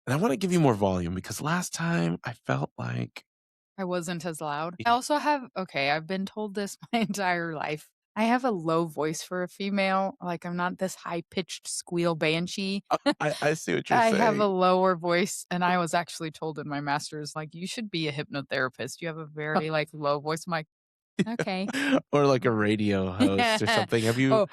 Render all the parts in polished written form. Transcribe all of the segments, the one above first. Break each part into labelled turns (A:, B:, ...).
A: And I want to give you more volume because last time I felt like
B: I wasn't as loud. I also have okay, I've been told this my entire life. I have a low voice for a female, like, I'm not this high-pitched squeal banshee.
A: I see what you're
B: I have a
A: saying.
B: lower voice, and I was actually told in my master's, like, "You should be a hypnotherapist. You have a very, like, low voice." I'm like, "Okay."
A: Or like a radio host or
B: Yeah.
A: something. Have you
B: Oh,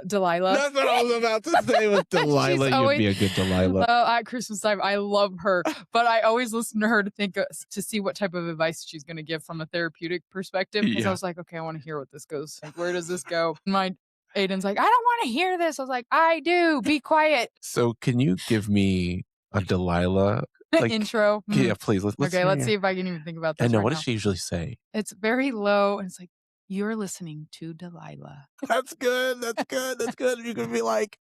B: Delilah.
A: That's what I was about to say with
B: She's
A: Delilah. You'd
B: always
A: be a good Delilah.
B: at Christmas time, I love her, but I always listen to her to think, to see what type of advice she's gonna give from a therapeutic perspective, because I
A: Yeah.
B: was like, "Okay, I wanna hear what this goes, like, where does this go?" My Aiden's like, "I don't wanna hear this." I was like, "I do, be quiet."
A: So can you give me a Delilah? Like,
B: Intro.
A: yeah, please. Let's
B: Okay,
A: hear
B: let's
A: you.
B: see if I can even think about
A: I
B: this
A: know.
B: right
A: What does
B: now.
A: she usually say?
B: It's very low, and it's like, "You're listening to Delilah."
A: That's good. That's good. That's good. You could be like,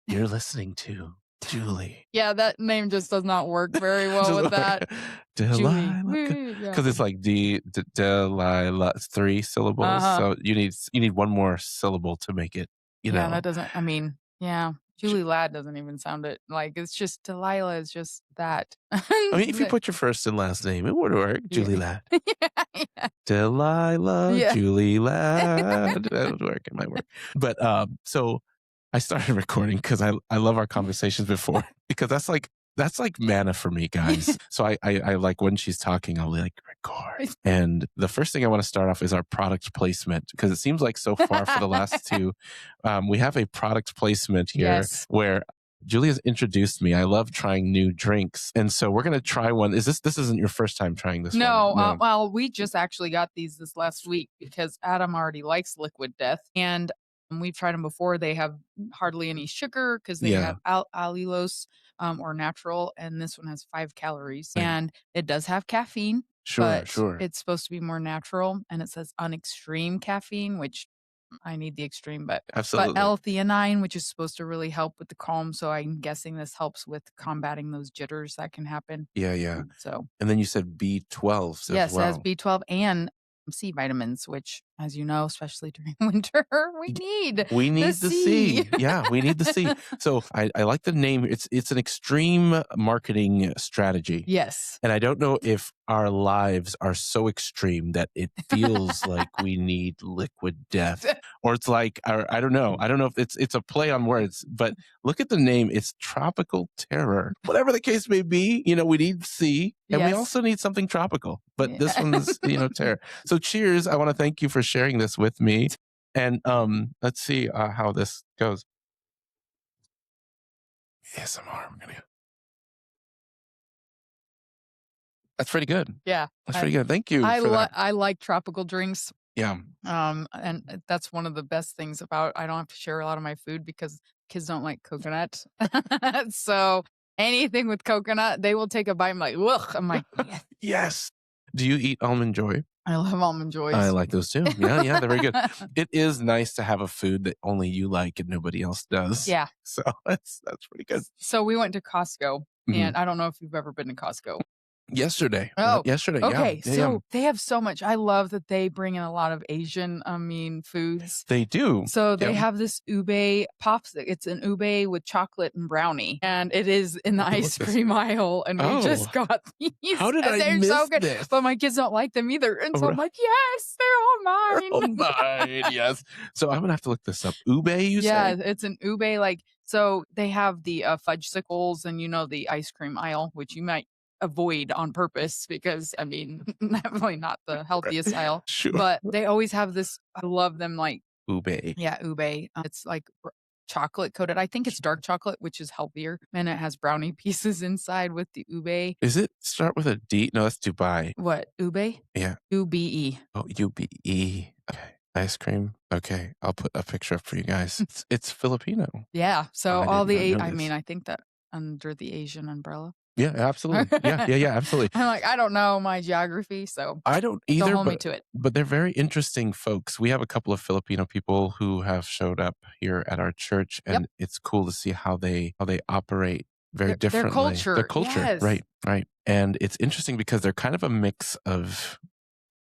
A: you're listening to Julie.
B: Yeah, that name just does not work very well
A: Just
B: with
A: like,
B: that. Julie.
A: Delilah,
B: Woo, yeah.
A: because it's like Delilah. It's 3 syllables,
B: Uh-huh.
A: so you need one more syllable to make it. You
B: Yeah,
A: know,
B: that doesn't I mean, yeah,
A: J-
B: Julie Ladd doesn't even sound it like, it's just Delilah is just that.
A: I mean, if you
B: The
A: put your first and last name, it would work.
B: yeah.
A: Julie Ladd.
B: Yeah.
A: Delilah,
B: Yeah.
A: Julie Ladd. That would work. It might work. But so I started recording because I love our conversations before because that's like manna for me, guys. So I like when she's talking, I'll like record. And the first thing I want to start off is our product placement because it seems like so far for the last two, we have a product placement here
B: Yes.
A: where Julia's introduced me. I love trying new drinks, and so we're gonna try one. This isn't your first time trying this one?
B: No,
A: No.
B: well, we just actually got these this last week because Adam already likes Liquid Death, and we've tried them before. They have hardly any sugar because they
A: Yeah.
B: have allulose, or natural, and this one has 5 calories,
A: Right.
B: and it does have caffeine,
A: Sure.
B: but
A: Sure.
B: it's supposed to be more natural, and it says unextreme caffeine, which I need the extreme, but
A: Absolutely.
B: L-theanine, which is supposed to really help with the calm, so I'm guessing this helps with combating those jitters that can happen.
A: Yeah. Yeah.
B: So
A: And then you said B12s as
B: yes, it has
A: well.
B: B12 and C vitamins, which, as you know, especially during winter, we need
A: We
B: the
A: need the
B: C.
A: C. Yeah, we need the C. So I like the name. It's an extreme marketing strategy.
B: Yes.
A: And I don't know if our lives are so extreme that it feels like we need liquid death. Or it's like I don't know. I don't know if it's a play on words, but look at the name. It's tropical terror. Whatever the case may be, we need C and we
B: Yes.
A: also need something tropical. But this
B: Yeah.
A: one's, terror. So cheers. I want to thank you for sharing this with me. And let's see how this goes. ASMR. That's pretty good.
B: Yeah.
A: That's pretty good. Thank you
B: I
A: for that.
B: I like tropical drinks.
A: Yeah.
B: And that's one of the best things about I don't have to share a lot of my food because kids don't like coconut. So anything with coconut, they will take a bite. I'm like, ugh. I'm like, yes.
A: Yes. Do you eat almond joy?
B: I love almond
A: I
B: joys.
A: like those too. Yeah, yeah, they're very good. It is nice to have a food that only you like and nobody else does.
B: Yeah.
A: So that's pretty good.
B: So we went to Costco,
A: Mhm.
B: and I don't know if you've ever been to Costco.
A: Yesterday.
B: Oh,
A: Yesterday. Yeah.
B: okay.
A: Yeah, yeah.
B: So they have so much. I love that they bring in a lot of Asian, foods.
A: They do.
B: So they
A: Yeah.
B: have this ube pops. It's an ube with chocolate and brownie, and it is in the
A: Let me look
B: ice
A: this-
B: cream aisle. And we
A: Oh.
B: just got these.
A: How did
B: and
A: I
B: they're so
A: miss
B: good,
A: this?
B: but my kids don't like them either. And so
A: Oh,
B: I'm like, yes, they're all mine.
A: Oh my, yes. So I'm gonna have to look this up. Ube, you
B: Yeah,
A: say?
B: it's an ube. So they have the fudgesicles and the ice cream aisle, which you might avoid on purpose because I mean, definitely not the healthiest aisle.
A: Sure.
B: But they always have this. I love them.
A: Ube.
B: Yeah, ube. It's like chocolate coated. I think it's dark chocolate, which is healthier, and it has brownie pieces inside with the ube.
A: Is it start with a D? No, that's Dubai.
B: What ube?
A: Yeah.
B: Ube.
A: Oh, UBE. Okay. Ice cream. Okay. I'll put a picture up for you guys. It's Filipino.
B: Yeah. So
A: I
B: all
A: did
B: the.
A: not know
B: I
A: this.
B: mean, I think that under the Asian umbrella.
A: Yeah, absolutely. Yeah, absolutely.
B: I'm like, I don't know my geography, so
A: I don't
B: don't
A: either,
B: hold me to it.
A: but they're very interesting folks. We have a couple of Filipino people who have showed up here at our church, and it's cool to see how they operate very
B: Their
A: differently.
B: culture,
A: Their culture,
B: yes.
A: right. And it's interesting because they're kind of a mix of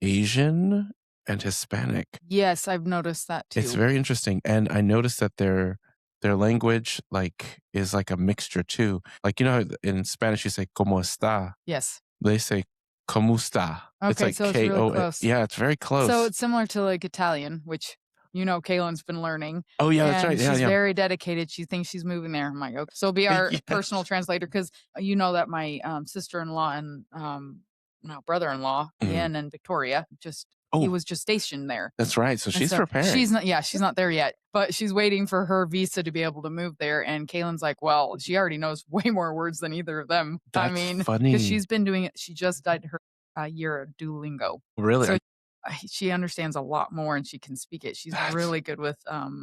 A: Asian and Hispanic.
B: Yes, I've noticed that too.
A: It's very interesting, and I noticed that their their language like is like a mixture too. Like you know how in Spanish you say "cómo está,"
B: Yes.
A: they say "cómo está." It's
B: Okay,
A: like
B: so it's really
A: K-O.
B: close.
A: Yeah, it's very
B: So
A: close.
B: it's similar to like Italian, which Kaylin's been learning,
A: Oh yeah, that's right.
B: and
A: Yeah,
B: she's
A: yeah.
B: very dedicated. She thinks she's moving there. I'm like, okay, so be our personal
A: Yes.
B: translator because you know that my sister-in-law and now brother-in-law,
A: Mhm.
B: Ian and Victoria, just he
A: Oh,
B: was just stationed there.
A: that's right. So
B: And
A: she's
B: so she's
A: preparing.
B: not, yeah, she's not there yet, but she's waiting for her visa to be able to move there. And Kaylin's like, well, she already knows way more words than either of them. I
A: That's
B: mean, because
A: funny.
B: she's been doing it. She just did her year of Duolingo,
A: Really,
B: so she understands a lot more and she can speak it. She's
A: that's
B: really good with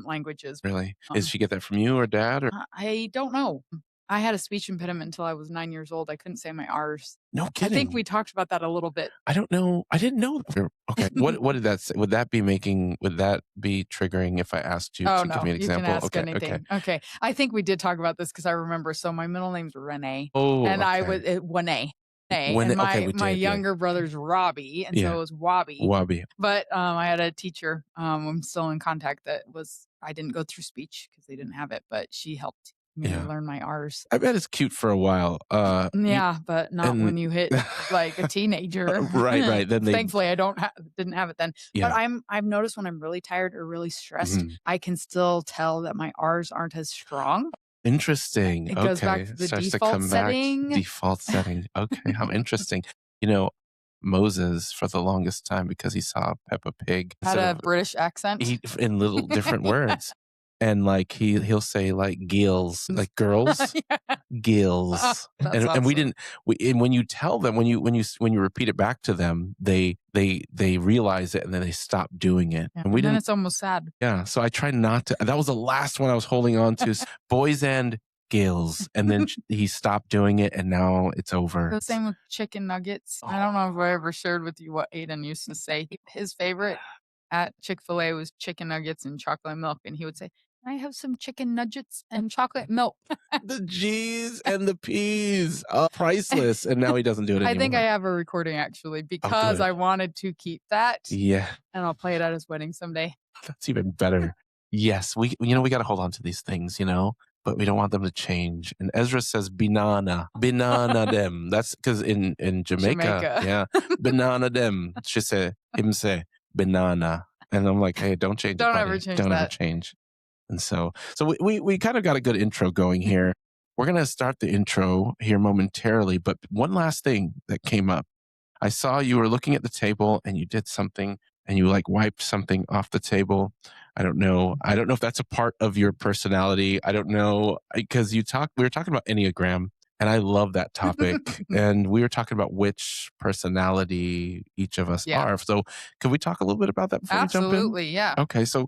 B: languages.
A: really. Is
B: Um,
A: she get that from you or dad or
B: I don't know. I had a speech impediment until I was 9 years old. I couldn't say my R's.
A: no
B: I think
A: kidding?
B: we talked about that a little bit.
A: I don't know. I didn't know. Okay. What did that say? Would that be triggering if I asked you
B: Oh,
A: to give
B: no,
A: me an
B: you can
A: example?
B: ask
A: Okay. Okay.
B: anything. Okay. I think we did talk about this because I remember. So my middle name's Renee,
A: Oh,
B: and I
A: okay.
B: was Renee,
A: When
B: and
A: okay, we
B: my
A: did, yeah.
B: younger brother's Robbie, and so
A: Yeah.
B: it was Wobby.
A: Wabi.
B: But I had a teacher, I'm still in contact that was I didn't go through speech because they didn't have it, but she helped me
A: Yeah.
B: learn my R's.
A: I bet it's cute for a while. You
B: Yeah, but not
A: and
B: when you hit like a teenager.
A: right, right. Then they
B: Thankfully, I didn't have it then. But
A: yeah.
B: I've noticed when I'm really tired or really stressed,
A: Mhm.
B: I can still tell that my R's aren't as strong.
A: Interesting.
B: It goes back
A: Okay.
B: to the
A: Starts to
B: default
A: come back.
B: setting.
A: Default setting. Okay, how interesting. You know, Moses for the longest time because he saw Peppa Pig
B: Had
A: instead
B: a
A: of
B: British accent.
A: he in little different words. And like he'll say like gills, like girls,
B: Yeah. Oh,
A: gills.
B: that's
A: And we
B: awesome.
A: didn't and when you tell them when you repeat it back to them, they realize it and then they stop doing it.
B: Yeah,
A: And we
B: and then
A: didn't
B: it's almost sad.
A: yeah, so I try not to that was the last one I was holding on to boys and gills and then he stopped doing it and now it's over.
B: The same with chicken nuggets. I don't
A: Oh,
B: know if I ever shared with you what Aiden used to say. His favorite at Chick-fil-A was chicken nuggets and chocolate milk, and he would say, "Can I have some chicken nuggets and chocolate milk?"
A: the G's and the P's, priceless. And now he doesn't do it
B: I think I
A: anymore.
B: have a recording actually
A: Oh,
B: because
A: good.
B: I wanted to keep that,
A: Yeah.
B: and I'll play it at his wedding someday.
A: That's even better. Yes, we gotta hold on to these things, but we don't want them to change. And Ezra says "banana, banana dem." That's because in Jamaica,
B: Jamaica.
A: yeah, "banana dem." She say him say "banana," and I'm like, "Hey, don't change it,
B: Don't ever
A: buddy.
B: change
A: Don't ever
B: that.
A: change." And so we kind of got a good intro going here. We're gonna start the intro here momentarily, but one last thing that came up. I saw you were looking at the table and you did something and you like wiped something off the table. I don't know. I don't know if that's a part of your personality. I don't know because we were talking about Enneagram and I love that topic. And we were talking about which personality each of us
B: Yeah,
A: are. So can we talk a little bit about that before we jump in?
B: absolutely, yeah.
A: Okay. So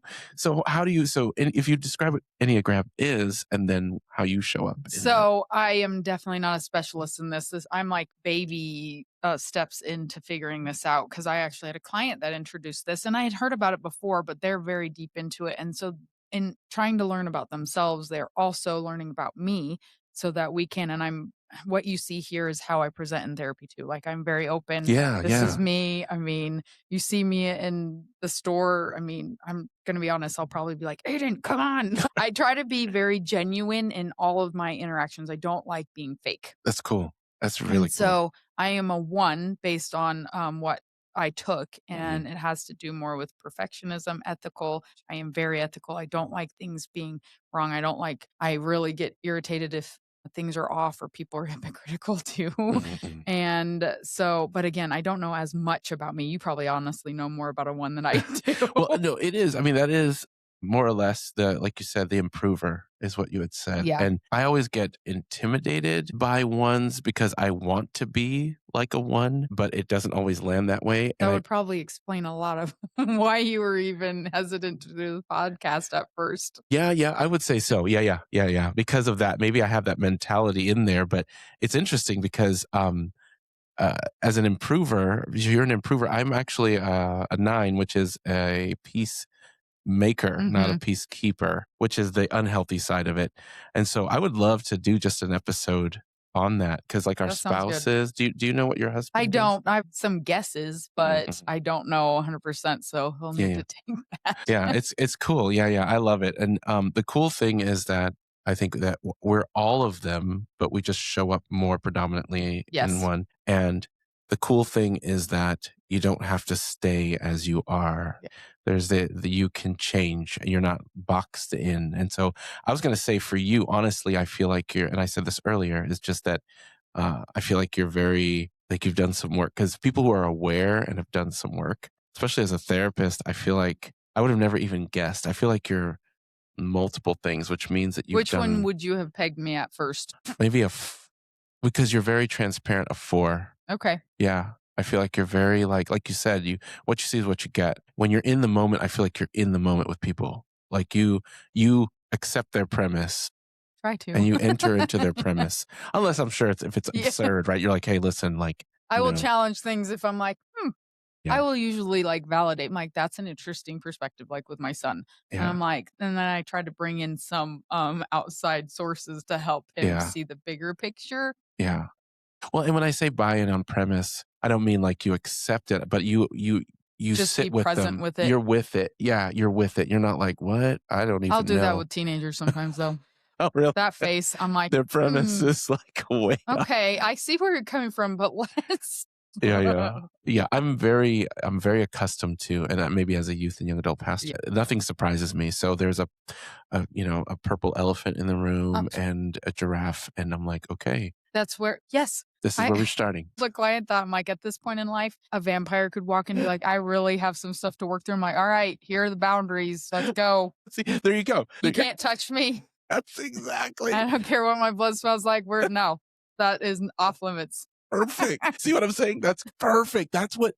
A: how do you, if you describe what Enneagram is and then how you show up in that.
B: So I am definitely not a specialist in this. I'm like baby steps into figuring this out because I actually had a client that introduced this and I had heard about it before, but they're very deep into it. And so in trying to learn about themselves, they're also learning about me so that we can, and what you see here is how I present in therapy too. Like I'm very open.
A: Yeah.
B: This is
A: Yeah.
B: me. I mean, you see me in the store. I mean, I'm going to be honest. I'll probably be like, Aiden, come on. I try to be very genuine in all of my interactions. I don't like being fake.
A: That's cool. That's
B: And
A: really cool.
B: so I am a one based on what I took,
A: Mhm.
B: and it has to do more with perfectionism, ethical. I am very ethical. I don't like things being wrong. I really get irritated if things are off or people are hypocritical too.
A: Mhm, mhm.
B: And so, but again, I don't know as much about me. You probably honestly know more about a one than I do.
A: Well, no, it is. I mean, that is more or less like you said, the improver is what you had said.
B: Yeah.
A: And I always get intimidated by ones because I want to be like a one, but it doesn't always land that way.
B: That
A: And
B: would probably explain a lot of why you were even hesitant to do the podcast at first.
A: yeah, yeah, I would say so. Yeah, yeah, yeah, yeah. Because of that, maybe I have that mentality in there. But it's interesting because as an improver, if you're an improver. I'm actually a nine, which is a peacemaker, not a
B: Mhm.
A: peacekeeper, which is the unhealthy side of it. And so I would love to do just an episode on that because like our
B: That sounds good.
A: spouses, do you know what your
B: I
A: husband is?
B: don't. I have some guesses, but
A: Mhm.
B: I don't know 100%, so he'll
A: Yeah,
B: need
A: yeah.
B: to take that.
A: Yeah, it's cool. Yeah, yeah, I love it. And the cool thing is that I think that we're all of them, but we just show up more predominantly in
B: Yes.
A: one. And the cool thing is that you don't have to stay as you are.
B: Yeah.
A: There's the you can change. You're not boxed in. And so I was going to say for you, honestly, I feel like you're, and I said this earlier, it's just that I feel like you're very like you've done some work because people who are aware and have done some work, especially as a therapist, I feel like I would have never even guessed. I feel like you're multiple things, which means that you've
B: Which one
A: done
B: would you have pegged me at first?
A: maybe because you're very transparent, a four.
B: Okay.
A: Yeah. I feel like you're very like you said, you what you see is what you get. When you're in the moment, I feel like you're in the moment with people. Like you accept their premise
B: Try
A: and
B: to.
A: you enter into their premise. Unless I'm sure if it's
B: Yeah.
A: absurd, right? You're like, hey, listen, like,
B: I
A: you
B: will
A: know,
B: challenge things if I'm like, I
A: yeah,
B: will usually, like, validate, I'm like, "That's an interesting perspective," like, with my son, and
A: yeah,
B: I'm like and then I try to bring in some, outside sources to help him
A: yeah,
B: see the bigger picture.
A: yeah. Well, and when I say buy in on premise, I don't mean like you accept it, but you
B: Just be
A: sit with
B: present
A: them.
B: with it.
A: You're with it. Yeah, you're with it. You're not like, what? I don't
B: I'll
A: even
B: do that
A: know.
B: with teenagers sometimes, though.
A: Oh, really?
B: That face, I'm like,
A: Their premise
B: "Hmm,
A: is like way up.
B: okay, I see where you're coming from, but let's"
A: Yeah, yeah. Yeah, I'm very accustomed to, and maybe as a youth and young adult
B: Yeah.
A: pastor, nothing surprises me. So there's a purple elephant in the
B: Uh,
A: room and a giraffe, and I'm like, okay,
B: that's where yes.
A: this is
B: I
A: where we're starting.
B: the client thought, I'm like, at this point in life, a vampire could walk in and be like, "I really have some stuff to work through." I'm like, "All right, here are the boundaries. Let's go.
A: See, there you go.
B: You can't touch me.
A: That's exactly
B: I don't care what my blood smells like. We're no, that is off limits."
A: perfect. See what I'm saying? That's perfect. That's what,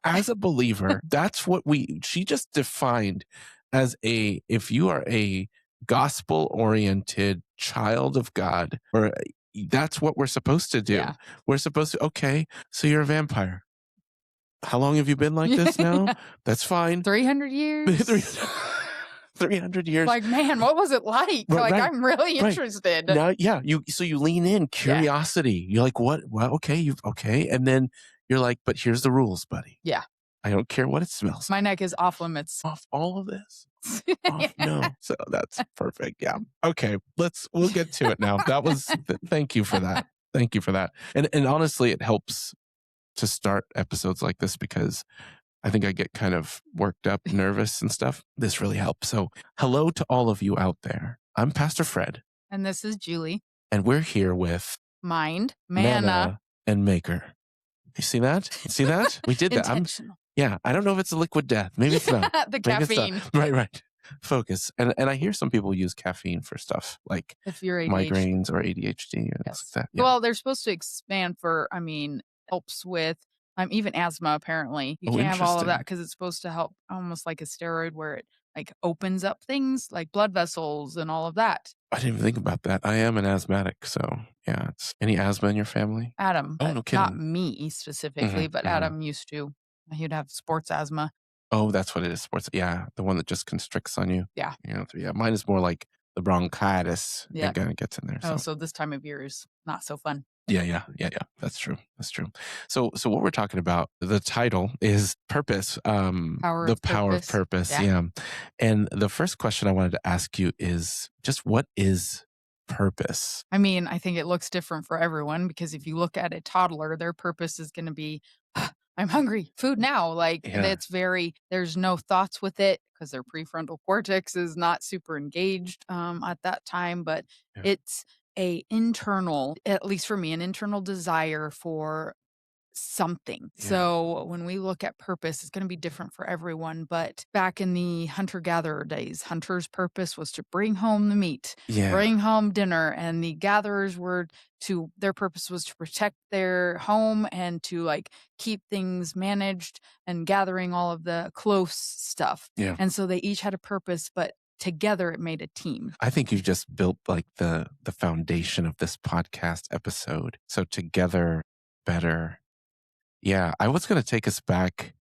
A: as a believer, that's what she just defined as if you are a gospel oriented child of God, that's what we're supposed to do.
B: Yeah.
A: We're supposed to, okay, so you're a vampire. How long have you been like this now?
B: Yeah.
A: That's fine.
B: 300
A: Three-
B: years?
A: 300 years.
B: Like, man, what was it like?
A: Right,
B: Like,
A: right,
B: I'm really
A: right.
B: interested.
A: Now, yeah, you lean in,
B: Yeah.
A: curiosity. You're like, what? Well, okay, okay, and then you're like, but here's the rules, buddy.
B: Yeah.
A: I don't care what it smells
B: My neck is off limits.
A: off all of this. Off, no. So that's perfect. Yeah. Okay, we'll get to it now. That was thank you for that. Thank you for that. And honestly, it helps to start episodes like this because I think I get kind of worked up, nervous and stuff. This really helps. So, hello to all of you out there. I'm Pastor Fred,
B: And this is Julie.
A: and we're here with
B: Mind, mana,
A: Manna and Maker. You see that? See that? We did that.
B: intentional.
A: Yeah, I don't know if it's a liquid death. Maybe it's not.
B: The
A: Maybe it's not.
B: caffeine.
A: Right, right. Focus. And I hear some people use caffeine for stuff like
B: If you're ADHD.
A: migraines or ADHD and things
B: Yes.
A: like that. Yeah.
B: Well, they're supposed to expand helps with even asthma, apparently. You
A: Oh,
B: can't have all of that
A: interesting.
B: because it's supposed to help almost like a steroid where it like opens up things like blood vessels and all of that.
A: I didn't even think about that. I am an asthmatic, so yeah. It's any asthma in your family?
B: Adam,
A: Oh,
B: but
A: no
B: not
A: kidding.
B: me specifically, but
A: Hmm.
B: Adam used to. He'd have sports asthma.
A: Oh, that's what it is. Sports. Yeah, the one that just constricts on you.
B: Yeah.
A: Yeah. Mine is more like the bronchitis.
B: Yeah.
A: It kind of gets in there.
B: Oh,
A: So
B: so this time of year is not so fun.
A: yeah. That's true. That's true. So what we're talking about, the title is purpose.
B: Power
A: The
B: of
A: power of
B: purpose.
A: purpose.
B: Yeah.
A: Yeah. And the first question I wanted to ask you is just what is purpose?
B: I mean, I think it looks different for everyone because if you look at a toddler, their purpose is going to be, "Ah, I'm hungry, food now." Like
A: Yeah.
B: there's no thoughts with it because their prefrontal cortex is not super engaged at that time, but
A: Yeah.
B: it's a internal, at least for me, an internal desire for something.
A: Yeah.
B: So when we look at purpose, it's going to be different for everyone. But back in the hunter gatherer days, hunters' purpose was to bring home the meat,
A: Yeah.
B: bring home dinner, and the gatherers were their purpose was to protect their home and to like keep things managed and gathering all of the close stuff.
A: Yeah.
B: And so they each had a purpose, but together it made a team.
A: I think you've just built like the foundation of this podcast episode. So together, better. Yeah, I was going to take us back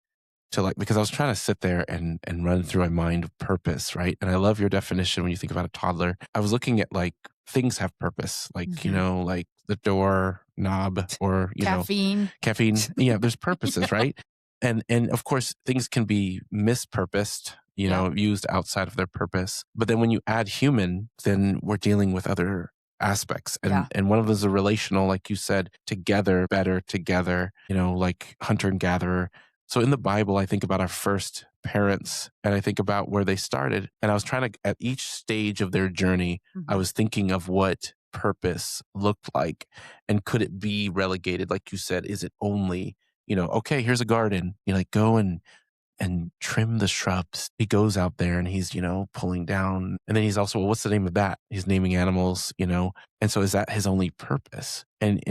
A: to like because I was trying to sit there and run through my mind purpose, right? And I love your definition when you think about a toddler. I was looking at like things have purpose, like
B: Mhm.
A: like the door knob or,
B: Caffeine.
A: caffeine. Yeah, there's purposes, right? And of course, things can be mispurposed,
B: Yeah.
A: used outside of their purpose. But then when you add human, then we're dealing with other aspects.
B: Yeah.
A: And one of those are relational, like you said, together, better together, like hunter and gatherer. So in the Bible, I think about our first parents and I think about where they started. And I was trying to, at each stage of their journey, I
B: Mhm.
A: was thinking of what purpose looked like. And could it be relegated? Like you said, is it only, okay, here's a garden, like go and trim the shrubs. He goes out there and he's, pulling down. And then he's also, well, what's the name of that? He's naming animals, And so is that his only purpose? And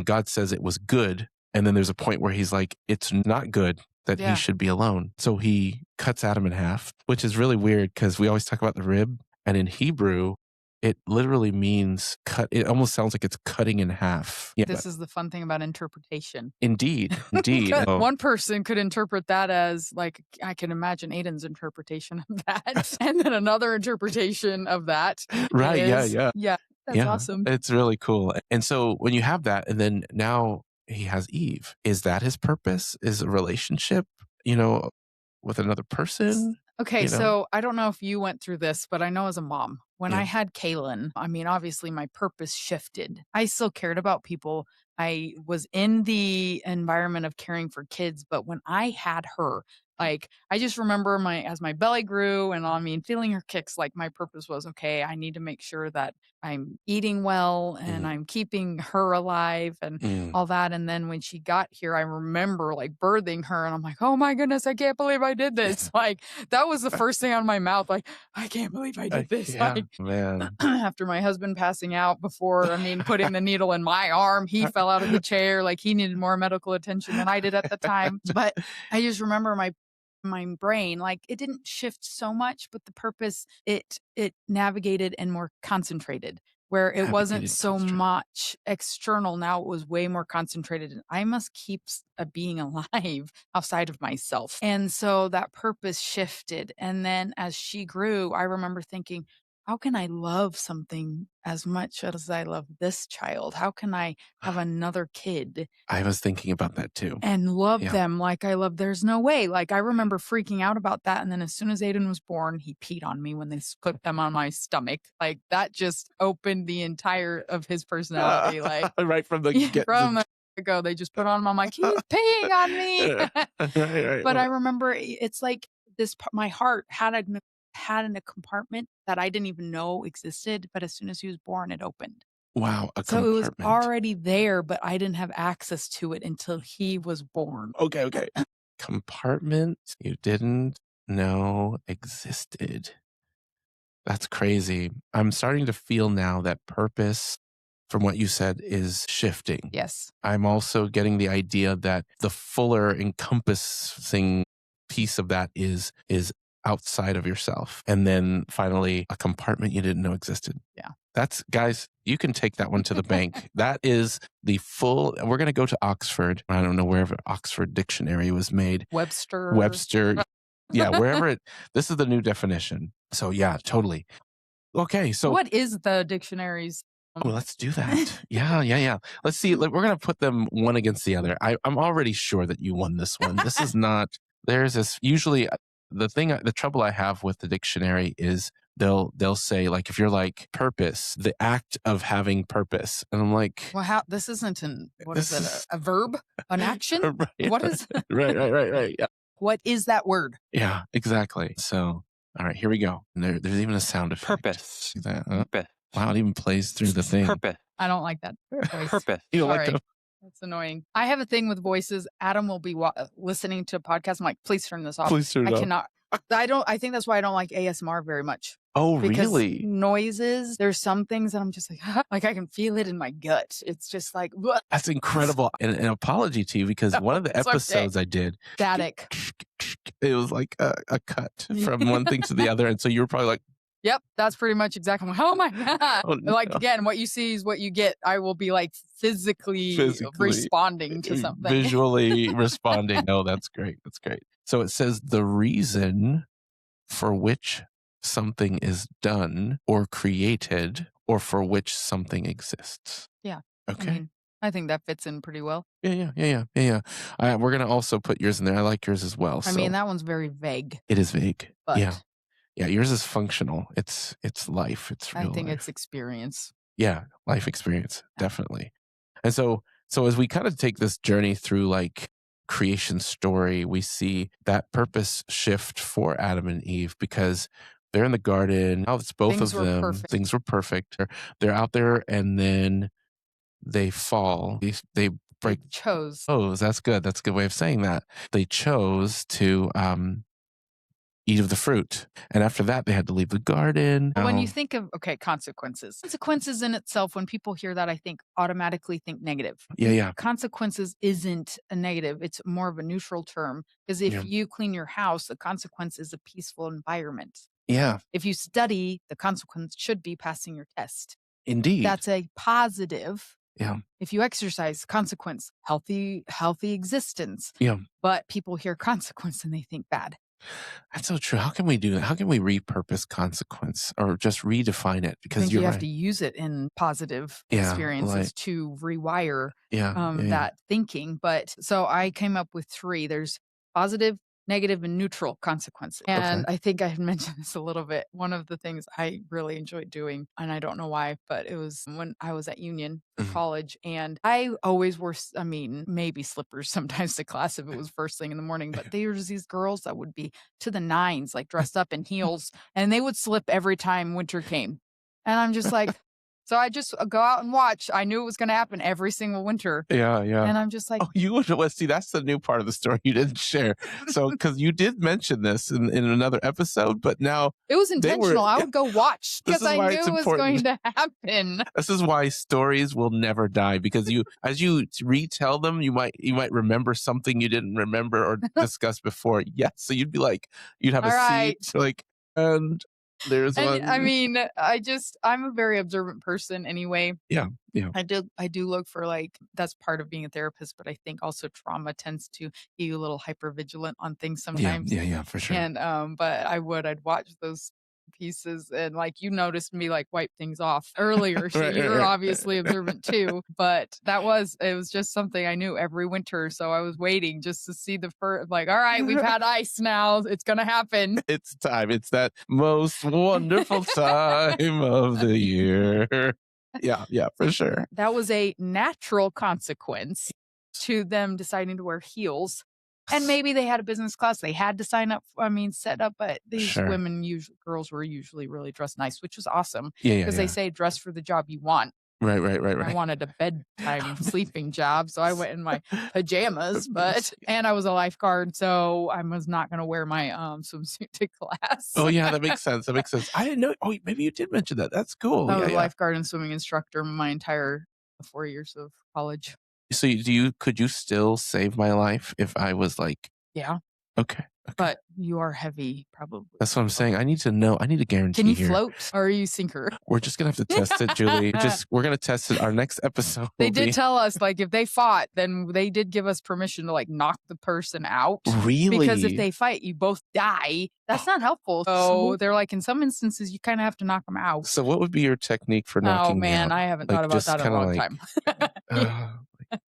A: God says it was good. And then there's a point where he's like, it's not good that he
B: Yeah.
A: should be alone. So he cuts Adam in half, which is really weird because we always talk about the rib. And in Hebrew, it literally means cut. It almost sounds like it's cutting in half. Yeah,
B: This is the fun thing about interpretation.
A: indeed, indeed. Oh,
B: One person could interpret that as like, I can imagine Aiden's interpretation of that. And then another interpretation of that
A: right. Yeah,
B: is,
A: yeah.
B: yeah, that's
A: Yeah,
B: awesome.
A: it's really cool. And so when you have that, and then now he has Eve, is that his purpose? Is a relationship, with another person?
B: Okay,
A: You know?
B: so I don't know if you went through this, but I know as a mom, when I
A: Yeah.
B: had Kaylin, I mean, obviously my purpose shifted. I still cared about people. I was in the environment of caring for kids, but when I had her, like I just remember as my belly grew and I mean feeling her kicks, like my purpose was okay, I need to make sure that I'm eating well and
A: Mm,
B: I'm keeping her alive and
A: mm.
B: all that. And then when she got here, I remember like birthing her and I'm like, oh my goodness, I can't believe I did this. Like that was the first thing out of my mouth. Like, I can't believe I did this.
A: Yeah,
B: Like
A: man.
B: after my husband passing out before, I mean, putting the needle in my arm, he fell out of the chair. Like he needed more medical attention than I did at the time. But I just remember my brain, like it didn't shift so much, but the purpose, it navigated and more concentrated where it wasn't
A: Navigated
B: so
A: construct.
B: much external. Now it was way more concentrated. And I must keep a being alive outside of myself. And so that purpose shifted. And then as she grew, I remember thinking, how can I love something as much as I love this child? How can I have another kid
A: I was thinking about that too.
B: and love
A: Yeah.
B: them like I love there's no way. Like, I remember freaking out about that, and then as soon as Aiden was born, he peed on me when they put them on my stomach. Like, that just opened the entire of his personality, like
A: right from the
B: yeah,
A: get
B: from the go, they just put on him, I'm like, "He's peeing on me."
A: right, right,
B: But I
A: right.
B: remember it's like my heart had in a compartment that I didn't even know existed, but as soon as he was born, it opened.
A: Wow, a
B: So it was
A: compartment.
B: already there, but I didn't have access to it until he was born.
A: Okay, okay. Compartment you didn't know existed. That's crazy. I'm starting to feel now that purpose, from what you said, is shifting.
B: Yes.
A: I'm also getting the idea that the fuller encompassing piece of that is outside of yourself. And then finally, a compartment you didn't know existed.
B: Yeah.
A: That's, guys, you can take that one to the bank. That is the full, we're going to go to Oxford. I don't know wherever Oxford Dictionary was made.
B: Webster.
A: Webster. Yeah, wherever this is the new definition. So yeah, totally. Okay. So,
B: What is the dictionary's
A: well, let's do that. Yeah, yeah, yeah. Let's see. We're going to put them one against the other. I'm already sure that you won this one. This is not, there's this usually the trouble I have with the dictionary is they'll say like, if you're like purpose, the act of having purpose. And I'm like,
B: Well, how this isn't what is
A: this
B: it?
A: is
B: A verb? An action?
A: right,
B: What is
A: right, right, right, right. Yeah.
B: what is that word?
A: Yeah, exactly. So, all right, here we go. And there's even a sound effect.
C: Purpose.
A: See that?
C: Purpose.
A: Wow, it even plays through the thing.
C: Purpose.
B: I don't like that voice.
C: Purpose.
A: You don't like
B: Sorry.
A: the
B: That's annoying. I have a thing with voices. Adam will be listening to a podcast. I'm like, please turn this off.
A: please turn
B: I
A: it off.
B: cannot. I think that's why I don't like ASMR very much.
A: Oh,
B: Because
A: really?
B: noises, there's some things that I'm just like, like I can feel it in my gut. It's just like, "Bleh."
A: That's incredible. And an apology to you because one of the
B: it's okay.
A: episodes I did,
B: Static.
A: it was like a cut from one thing to the other. And so you were probably like,
B: Yep, that's pretty much exactly. Oh my god!
A: oh, no.
B: Like again, what you see is what you get. I will be like physically responding to something.
A: visually responding. Oh, that's great. That's great. So it says the reason for which something is done or created or for which something exists.
B: Yeah. I
A: Okay.
B: mean, I think that fits in pretty well.
A: Yeah, yeah, yeah, yeah, yeah, yeah. We're gonna also put yours in there. I like yours as well.
B: I mean,
A: So
B: that one's very vague,
A: it is vague. Yeah.
B: but
A: Yeah. Yours is functional. It's life. It's
B: I
A: real
B: think it's
A: life.
B: experience.
A: Yeah. Life experience.
B: Yeah.
A: Definitely. And so as we kind of take this journey through like creation story, we see that purpose shift for Adam and Eve because they're in the garden. Now it's both
B: Things
A: of
B: were
A: them.
B: perfect.
A: Things were perfect. They're out there and then they fall. They
B: They
A: break.
B: chose.
A: Oh, that's good. That's a good way of saying that. They chose to eat of the fruit. And after that, they had to leave the garden.
B: When you
A: Now,
B: think of, okay, consequences. Consequences in itself, when people hear that, I think automatically think negative.
A: yeah, yeah,
B: Consequences isn't a negative, it's more of a neutral term. Because if
A: yeah,
B: you clean your house, the consequence is a peaceful environment.
A: yeah,
B: If you study, the consequence should be passing your test.
A: indeed.
B: That's a positive.
A: Yeah,
B: If you exercise, consequence, healthy existence.
A: yeah.
B: But people hear consequence and they think bad.
A: That's so true. How can we do that? How can we repurpose consequence or just redefine it?
B: I
A: Because
B: think
A: you're
B: you have
A: right.
B: to use it in positive
A: Yeah,
B: experiences
A: like,
B: to rewire
A: yeah, yeah, yeah.
B: that thinking. But so I came up with three. There's positive, negative, and neutral consequences.
A: Okay.
B: And I think I had mentioned this a little bit. One of the things I really enjoyed doing, and I don't know why, but it was when I was at Union for
A: Mhm.
B: college. And I always wore, I mean, maybe slippers sometimes to class if it was first thing in the morning. But there was these girls that would be to the nines, like dressed up in heels, and they would slip every time winter came. And I'm just like, so I just go out and watch. I knew it was going to happen every single winter.
A: Yeah, yeah.
B: And I'm just like,
A: Oh, you would well, see, that's the new part of the story you didn't share. So, because you did mention this in another episode, but now
B: it was
A: they were.
B: intentional. I would go watch
A: This
B: because
A: is
B: I
A: why it's
B: knew it was going
A: important.
B: to happen.
A: This is why stories will never die because you, as you retell them, you might remember something you didn't remember or discuss before. Yes, so you'd be like, you'd have a
B: All
A: seat,
B: right.
A: like, and there's
B: And I
A: one.
B: mean, I'm a very observant person anyway.
A: Yeah, yeah,
B: I do look for like that's part of being a therapist, but I think also trauma tends to get you a little hyper vigilant on things
A: yeah,
B: sometimes.
A: yeah, yeah, for sure.
B: And but I'd watch those pieces and like you noticed me like wipe things off earlier. So
A: Right,
B: you're
A: right,
B: obviously observant too. But it was just something I knew every winter. So I was waiting just to see the first like, all right, we've
A: right.
B: had ice now. It's gonna happen.
A: It's time. It's that most wonderful time of the year. Yeah, yeah, for sure.
B: That was a natural consequence to them deciding to wear heels. And maybe they had a business class, they had to sign up, I mean, set up, but these
A: Sure.
B: women usually girls were usually really dressed nice, which was awesome
A: Yeah, yeah,
B: because they
A: yeah.
B: say dress for the job you want.
A: Right, right, right,
B: I
A: right.
B: wanted a bedtime sleeping job, so I went in my pajamas, but and I was a lifeguard, so I was not gonna wear my, swimsuit to class.
A: Oh, yeah, that makes sense. That makes sense. I didn't know. Oh, maybe you did mention that. That's cool.
B: I
A: Yeah,
B: was a
A: yeah.
B: lifeguard and swimming instructor my entire 4 years of college.
A: So, could you still save my life if I was like,
B: Yeah.
A: okay, okay.
B: But you are heavy, probably.
A: That's what I'm saying. I need to know. I need a
B: Can
A: guarantee
B: you
A: here.
B: float or are you sinker?
A: We're just gonna have to test it, Julie. We're gonna test it. Our next episode
B: They
A: will
B: did
A: be
B: tell us, like, if they fought, then they did give us permission to, like, knock the person out, because if
A: really.
B: they fight, you both die. That's not helpful. So, they're like, in some instances, you kinda have to knock them out.
A: So, what would be your technique for
B: Oh,
A: knocking me
B: man,
A: out?
B: I haven't thought
A: Like,
B: about
A: just
B: that in a
A: kind of
B: long
A: like,
B: time. Yeah,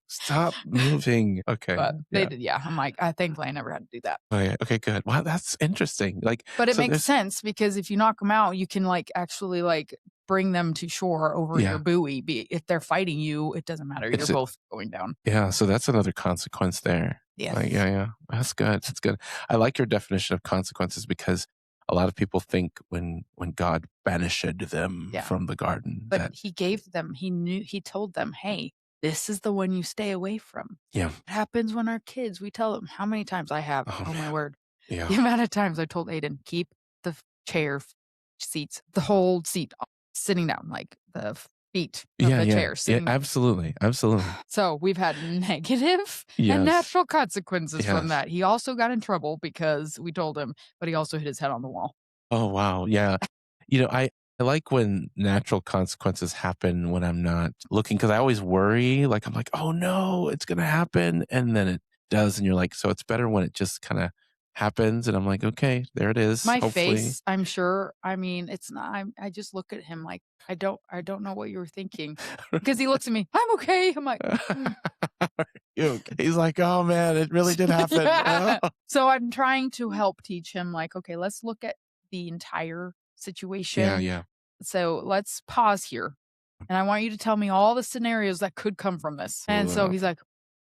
A: stop moving. Okay,
B: but they
A: yeah.
B: did yeah, I'm like, thankfully, I never had to do that.
A: Okay, okay, good. Wow, that's interesting. Like,
B: But it
A: so
B: makes
A: there's,
B: sense because if you knock them out, you can, like, actually, like, bring them to shore over your
A: yeah,
B: buoy. Be if they're fighting you, it doesn't matter. You're
A: it's a,
B: both going down.
A: yeah. So that's another consequence there. Like,
B: Yes.
A: yeah, yeah, that's good. That's good. I like your definition of consequences because a lot of people think when God banished them
B: Yeah.
A: from the garden
B: But
A: that
B: he told them, "Hey, this is the one you stay away from."
A: yeah,
B: It happens when our kids we tell them how many times I have,
A: oh
B: oh my
A: man,
B: word,
A: yeah,
B: the amount of times I told Aiden, "Keep the seats, the whole seat sitting down, like the feet of
A: yeah,
B: the
A: yeah,
B: chair
A: yeah.
B: sitting."
A: Absolutely, absolutely.
B: So, we've had negative and
A: Yes,
B: natural consequences from
A: yes.
B: that. He also got in trouble because we told him, but he also hit his head on the wall.
A: Oh wow, yeah. I like when natural consequences happen when I'm not looking because I always worry. Like I'm like, oh no, it's gonna happen, and then it does, and you're like, so it's better when it just kind of happens, and I'm like, okay, there it is.
B: My
A: Hopefully.
B: face, I'm sure, I mean, it's not I just look at him like, I don't know what you were thinking, because he looks at me, "I'm okay." I'm like, "Mm."
A: He's like, oh man, it really did happen. Oh.
B: So I'm trying to help teach him like, "Okay, let's look at the entire
A: Yeah,
B: situation.
A: yeah.
B: So let's pause here, and I want you to tell me all the scenarios that could come from this." And so
A: Love
B: he's like,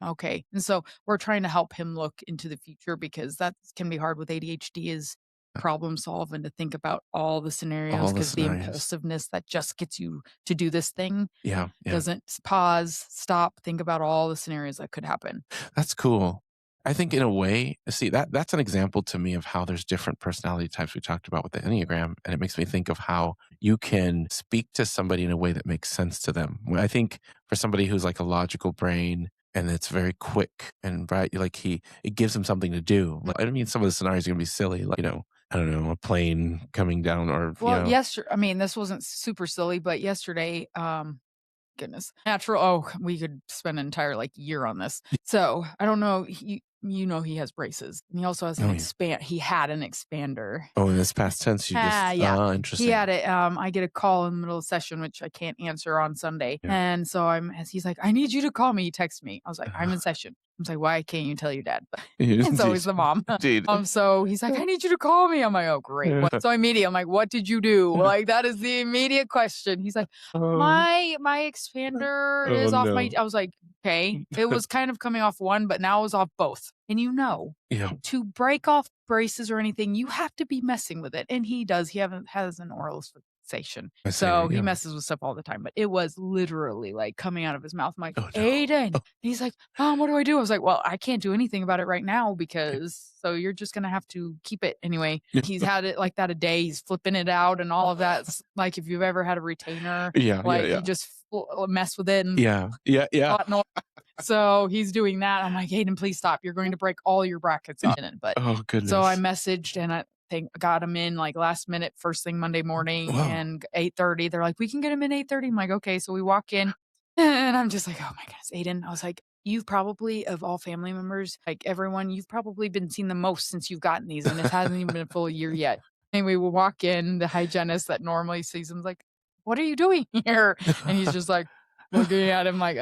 B: "Okay." And so we're trying to help him look into the future because that can be hard with ADHD is problem solve and to think about all the scenarios
A: all the
B: because the
A: scenarios.
B: impulsiveness that just gets you to do this thing
A: Yeah, yeah.
B: doesn't pause, stop, think about all the scenarios that could happen.
A: That's cool. I think in a way, see that's an example to me of how there's different personality types we talked about with the Enneagram, and it makes me think of how you can speak to somebody in a way that makes sense to them. I think for somebody who's like a logical brain and it's very quick and right, like it gives him something to do. Like, I mean, some of the scenarios are gonna be silly, like I don't know, a plane coming down, or
B: Well, I mean, this wasn't super silly, but yesterday, goodness, natural. Oh, we could spend an entire like year on this. So I don't know. He has braces, and he also has an
A: oh yeah.
B: expand. He had an expander.
A: Oh, in this past tense, you
B: Ah,
A: just
B: yeah. He
A: interesting.
B: had it. I get a call in the middle of session, which I can't answer on Sunday.
A: Yeah.
B: And so as he's like, I need you to call me. He texts me. I was like, I'm in session. I was like, why can't you tell your dad? It's always
A: Indeed.
B: the mom.
A: Indeed.
B: So he's like, I need you to call me. I'm like, oh, great. What? So immediately I'm like, what did you do? Like, that is the immediate question. He's like,
A: Oh,
B: my expander
A: oh
B: is off my,
A: no.
B: I was like, okay. It was kind of coming off one, but now it was off both. And
A: Yeah.
B: to break off braces or anything, you have to be messing with it. And he does. He has an oral fixation.
A: I
B: So
A: see.
B: he
A: Yeah.
B: messes with stuff all the time. But it was literally like coming out of his mouth. I'm like,
A: Oh no.
B: Aiden. And
A: Oh,
B: he's like, Mom, what do I do? I was like, well, I can't do anything about it right now because so you're just gonna have to keep it anyway. He's had it like that a day. He's flipping it out and all of that. It's like if you've ever had a retainer,
A: yeah. Yeah.
B: like
A: Yeah.
B: you just mess with it and
A: Yeah. Yeah. Yeah.
B: hot noise. So he's doing that. I'm like, Hayden, please stop. You're going to break all your brackets in it. But
A: Oh
B: so I
A: goodness.
B: messaged and I think got him in like last minute, first thing Monday morning
A: Wow.
B: and 8:30. They're like, we can get him in 8:30. I'm like, okay. So we walk in and I'm just like, oh my goodness, Aiden. I was like, you've probably of all family members, like everyone, you've probably been seen the most since you've gotten these, and it hasn't even been a full year yet. Anyway, we walk in, the hygienist that normally sees him's like, what are you doing here? And he's just like looking at him like,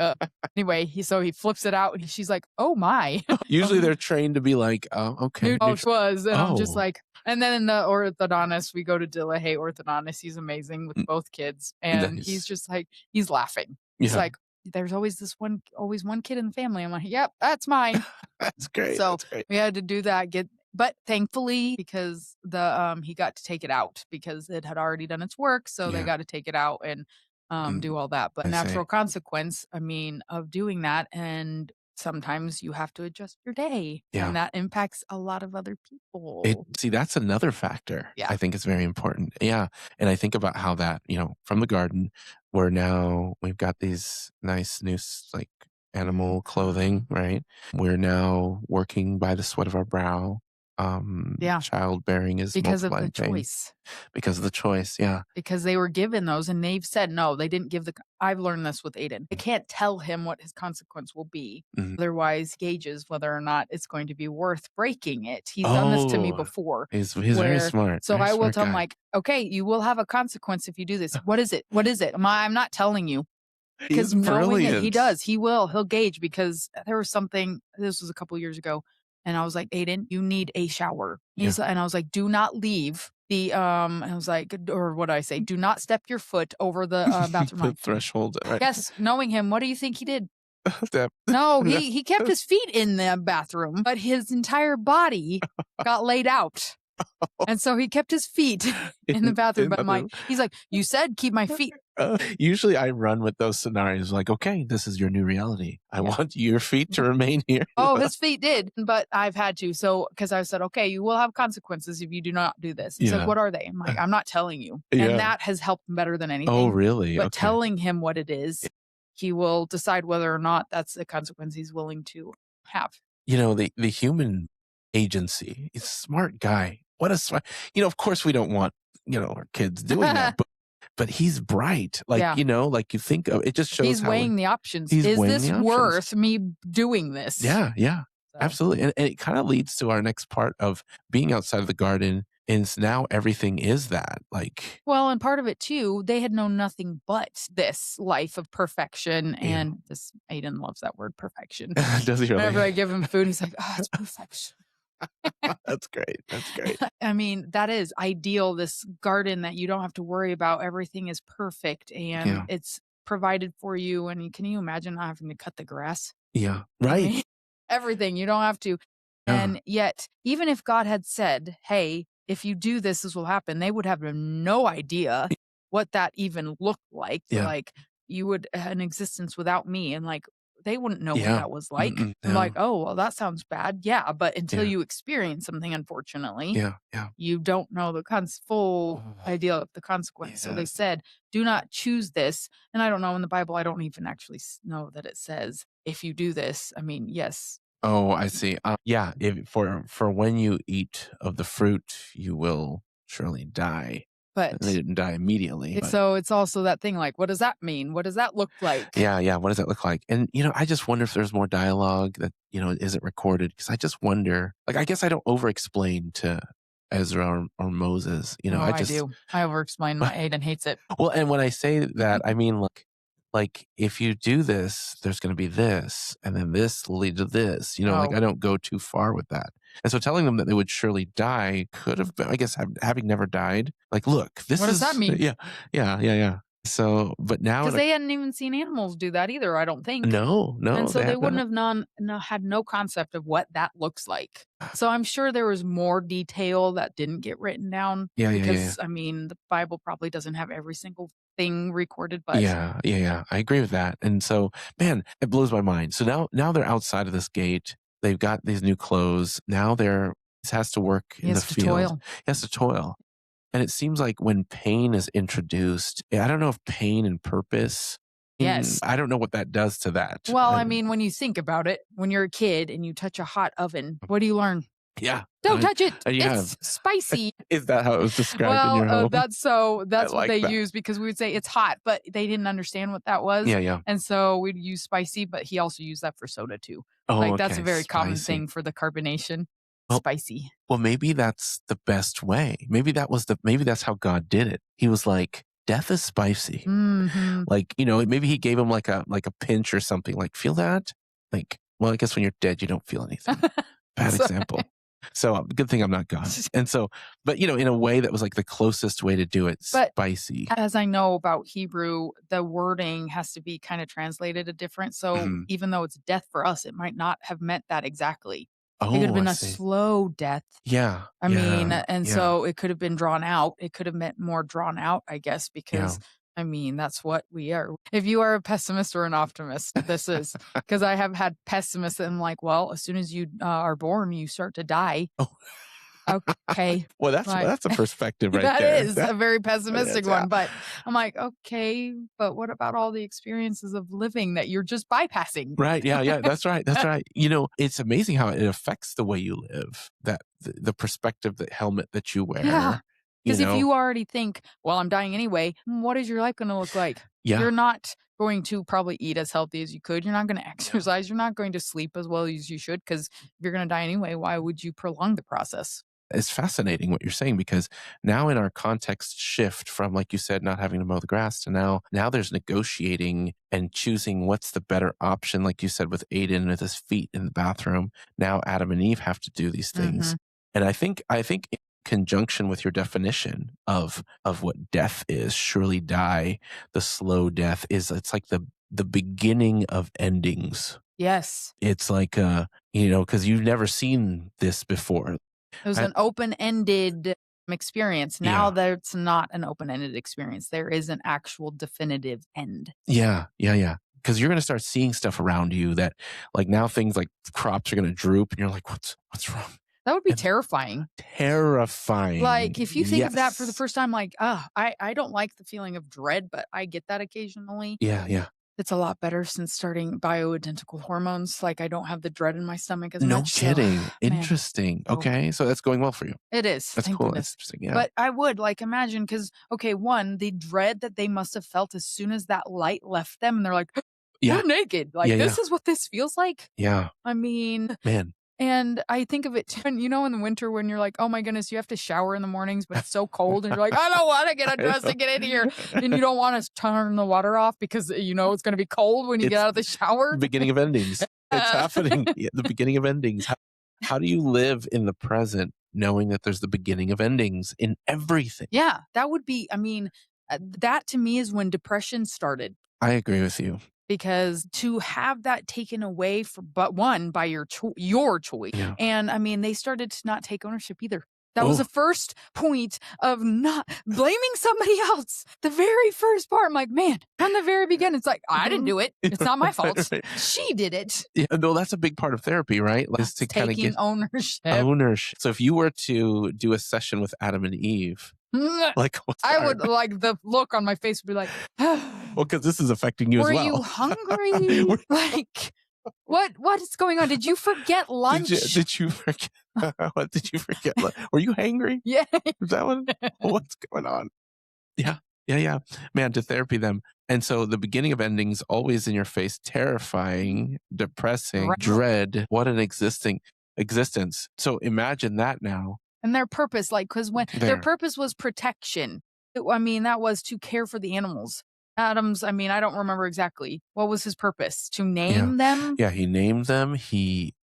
B: anyway, he flips it out and she's like, "Oh my."
A: Usually they're trained to be like, oh, okay.
B: Knew it was, and I'm just
A: Oh,
B: like and then the orthodontist, we go to Delahaye orthodontist, he's amazing with
A: n-
B: both kids, and he's
A: nice.
B: just like he's laughing. He's
A: Yeah.
B: like, "There's always one kid in the family." I'm like, "Yep, that's mine."
A: That's great.
B: So
A: That's great.
B: we had to do that, but thankfully, because he got to take it out because it had already done its work, so they
A: Yeah.
B: got to take it out and
A: Mm,
B: do all that. But
A: I see.
B: natural consequence, I mean, of doing that, and sometimes you have to adjust your day,
A: Yeah.
B: and that impacts a lot of other
A: It
B: people.
A: see, that's another factor
B: Yeah.
A: I think is very important. Yeah, and I think about how that, from the garden, we've got these nice new like animal clothing, right? We're now working by the sweat of our brow.
B: Yeah,
A: Childbearing is
B: because of the
A: multiplying pain
B: choice.
A: because of the choice. Yeah.
B: Because they were given those and they've said, "No, they didn't give the" I've learned this with Aiden. I can't tell him what his consequence will be.
A: Mhm.
B: Otherwise, gauges whether or not it's going to be worth breaking it. He's done this to me
A: Oh,
B: before
A: he's
B: where so
A: very
B: I will
A: smart
B: tell him
A: guy.
B: like, "Okay, you will have a consequence if you do this. What is it? What is it? I'm not telling you."
A: He's
B: Because knowing it,
A: brilliant.
B: he'll gauge because there was something this was a couple years ago, and I was like, "Aiden, you need a shower."
A: Yeah.
B: And I was like, "Do not leave the," I was like or what did I say? "Do not step your foot over the, bathroom
A: The
B: line."
A: threshold, right?
B: Yes, knowing him, what do you think he did?
A: That
B: No, he kept his feet in the bathroom, but his entire body got laid out. And so he kept his feet in the bathroom,
A: in
B: but
A: the
B: he's like, "You said keep my feet."
A: Usually I run with those scenarios like, okay, this is your new reality. I
B: Yeah.
A: want your feet to remain here.
B: Oh, his feet did, but I've had to. So, because I said, okay, you will have consequences if you do not do this. He's like,
A: Yeah.
B: what are they? I'm like, I'm not telling you. And
A: Yeah.
B: that has helped him better than
A: Oh,
B: anything.
A: really?
B: But
A: Okay.
B: telling him what it is, he will decide whether or not that's the consequence he's willing to have.
A: The human agency, he's a smart guy. What a smart, of course we don't want, our kids doing that, but he's bright. Like,
B: Yeah.
A: like you think of it just shows
B: He's
A: how
B: weighing the options.
A: he's
B: Is
A: weighing
B: this
A: the options.
B: worth me doing this?
A: Yeah. Yeah.
B: So
A: Absolutely, and it kinda leads to our next part of being outside of the garden, and now everything is that, like
B: well, and part of it too, they had known nothing but this life of perfection,
A: yeah.
B: and this Aiden loves that word perfection.
A: Does he really?
B: Whenever I give him food, he's like, "Oh, it's perfection."
A: That's great, that's great.
B: I mean, that is ideal, this garden that you don't have to worry about, everything is perfect and
A: Yeah,
B: it's provided for you, and can you imagine not having to cut the grass?
A: yeah,
B: I
A: right,
B: mean, everything, you don't have to.
A: yeah,
B: And yet, even if God had said, "Hey, if you do this, this will happen," they would have no idea what that even looked like.
A: yeah,
B: Like, you would an existence without me, and, like, they wouldn't know what
A: yeah,
B: that was like.
A: mm-mm,
B: I'm like,
A: no,
B: "Oh, well, that sounds bad." Yeah, but until
A: yeah,
B: you experience something, unfortunately,
A: yeah, yeah.
B: you don't know the full
A: Oh,
B: idea of the consequence. So they
A: yes.
B: said, "Do not choose this." And I don't know in the Bible, I don't even actually know that it says, "If you do this." I mean, yes,
A: Oh, I see, yeah, if for when you eat of the fruit, you will surely die. And they
B: but
A: didn't die immediately, but
B: so it's also that thing like, what does that mean? What does that look like?
A: yeah, yeah, what does that look like? And, I just wonder if there's more dialogue that, isn't recorded because I just wonder like, I guess I don't over explain to Ezra or Moses,
B: Oh,
A: I
B: I
A: just
B: do. I overexplain. My Aiden hates it.
A: well, and when I say that, I mean, like, if you do this, there's gonna be this, and then this will lead to this, like,
B: Oh,
A: I don't go too far with that. And so telling them that they would surely die could have been I guess, having never died, like, "Look,
B: what
A: this
B: does that
A: is"
B: mean?
A: yeah, yeah, yeah, yeah. So, but now in
B: Because
A: a
B: they hadn't even seen animals do that either, I don't think.
A: no,
B: And
A: no,
B: so
A: they
B: they
A: have
B: wouldn't
A: not.
B: have had no concept of what that looks like. So I'm sure there was more detail that didn't get written down
A: Yeah, yeah, yeah, yeah.
B: because, I mean, the Bible probably doesn't have every single thing recorded, but
A: Yeah, yeah, yeah, I agree with that, and so, man, it blows my mind. So now they're outside of this gate, they've got these new clothes, now he has to work
B: he
A: in the
B: has to
A: field,
B: toil.
A: he has to toil, and it seems like when pain is introduced, I don't know if pain and purpose
B: Yes.
A: I don't know what that does to that,
B: Well, I mean, when you think about it, when you're a kid and you touch a hot oven, what do you learn?
A: yeah,
B: Don't touch it.
A: yeah.
B: It's spicy.
A: Is that how it was described in
B: Well,
A: your home? I
B: that's what
A: like
B: they
A: that.
B: use because we would say it's hot, but they didn't understand what that was.
A: Yeah, yeah.
B: And so we'd use spicy, but he also used that for soda too.
A: Oh,
B: Like that's a
A: okay,
B: very common
A: spicy.
B: thing for the carbonation.
A: Well
B: Spicy.
A: Well, maybe that's the best way. Maybe that's how God did it. He was like, "Death is spicy."
B: Mhm.
A: Like, maybe he gave him like a pinch or something, like, "Feel that?" Like, well, I guess when you're dead, you don't feel anything. Bad
B: So
A: example. So, good thing I'm not God. And so but, in a way that was, like, the closest way to do it,
B: but
A: spicy.
B: as I know about Hebrew, the wording has to be kind of translated a different. So
A: Mhm.
B: even though it's death for us, it might not have meant that exactly. It could have
A: Oh, I
B: been a
A: see.
B: slow death.
A: Yeah,
B: I mean,
A: yeah,
B: and
A: yeah,
B: so it could have been drawn out. It could have meant more drawn out, I guess,
A: yeah.
B: because I mean, that's what we are. If you are a pessimist or an optimist, this is because I have had pessimists and I'm like, well, as soon as you are born, you start to die.
A: Oh,
B: Okay.
A: well, that's
B: Like,
A: that's a perspective right
B: that
A: there.
B: is a very
A: That's
B: pessimistic
A: yeah.
B: one. But I'm like, okay, but what about all the experiences of living that you're just bypassing?
A: Right, yeah, yeah, that's right, that's right. It's amazing how it affects the way you live, that the perspective, the helmet that you
B: Yeah.
A: wear, you
B: Because if
A: know?
B: you already think, "Well, I'm dying anyway," what is your life gonna look like? You're
A: Yeah,
B: not going to probably eat as healthy as you could, you're not gonna
A: yeah.
B: exercise, you're not going to sleep as well as you should. Because if you're gonna die anyway, why would you prolong the process?
A: It's fascinating what you're saying because now in our context shift from, like you said, not having to mow the grass to now there's negotiating and choosing what's the better option, like you said, with Aiden with his feet in the bathroom. Now Adam and Eve have to do these things.
B: Mhm.
A: And I think in conjunction with your definition of what death is, surely die, the slow death is it's like the beginning of endings.
B: Yes.
A: It's like because you've never seen this before.
B: It was
A: I,
B: an open-ended experience. Now
A: yeah.
B: that's not an open-ended experience. There is an actual definitive end.
A: Yeah, yeah, yeah. Because you're gonna start seeing stuff around you that, like, now things like crops are gonna droop, and you're like, "What's wrong?"
B: That would be
A: And
B: terrifying.
A: terrifying.
B: Like, if you think of that for the
A: Yes.
B: first time, like, I don't like the feeling of dread, but I get that occasionally.
A: Yeah, yeah.
B: It's a lot better since starting bioidentical hormones, like, I don't have the dread in my stomach as
A: No
B: much, so,
A: kidding.
B: man.
A: Interesting.
B: Oh,
A: Okay, so that's going well for you.
B: it is,
A: That's
B: thank
A: cool. That's
B: goodness.
A: interesting. Yeah.
B: But I would, like, imagine because okay, 1, the dread that they must have felt as soon as that light left them, and they're like,
A: Yeah.
B: "We're naked,
A: Yeah,
B: like,
A: yeah.
B: this is what this feels like?"
A: Yeah.
B: I mean,
A: Man.
B: And I think of it too, and in the winter when you're like, "Oh my goodness, you have to shower in the mornings, but it's so cold," and you're like, "I don't wanna get
A: I
B: undressed
A: know.
B: and get in here," and you don't wanna turn the water off because, it's gonna be cold when you get
A: It's
B: out of the shower.
A: beginning of endings. It's
B: Uh,
A: happening. Yeah, the beginning of endings. How do you live in the present knowing that there's the beginning of endings in everything?
B: yeah, that would be that to me is when depression started.
A: I agree with you.
B: Because to have that taken away for but one, by your choice,
A: Yeah.
B: and, they started to not take ownership either. That was the
A: Oh,
B: first point of not blaming somebody else. The very first part, I'm like, "Man," from the very beginning, it's like, "I didn't do it. It's not my
A: right,
B: fault.
A: right.
B: She did it."
A: Yeah, no, that's a big part of therapy, right? Like, is
B: That's
A: to kind of
B: taking
A: get
B: ownership.
A: ownership. So if you were to do a session with Adam and Eve, like what's
B: I
A: that?
B: would like, the look on my face would be like,
A: Well, because this is affecting you as
B: "Were
A: well.
B: you hungry?" Like, what is going on? Did you forget lunch?
A: Did you forget what did you forget? Were you hangry?
B: Yeah.
A: Is that what what's going on? Yeah. Yeah, yeah. Man, to therapy them. And so the beginning of endings always in your face, terrifying, depressing,
B: Right.
A: dread. What an existing existence. So imagine that now.
B: And their purpose, like, because when their
A: There.
B: purpose was protection. That was to care for the animals. Adam's, I don't remember exactly. What was his purpose? To
A: Yeah.
B: name them?
A: Yeah, he named them. He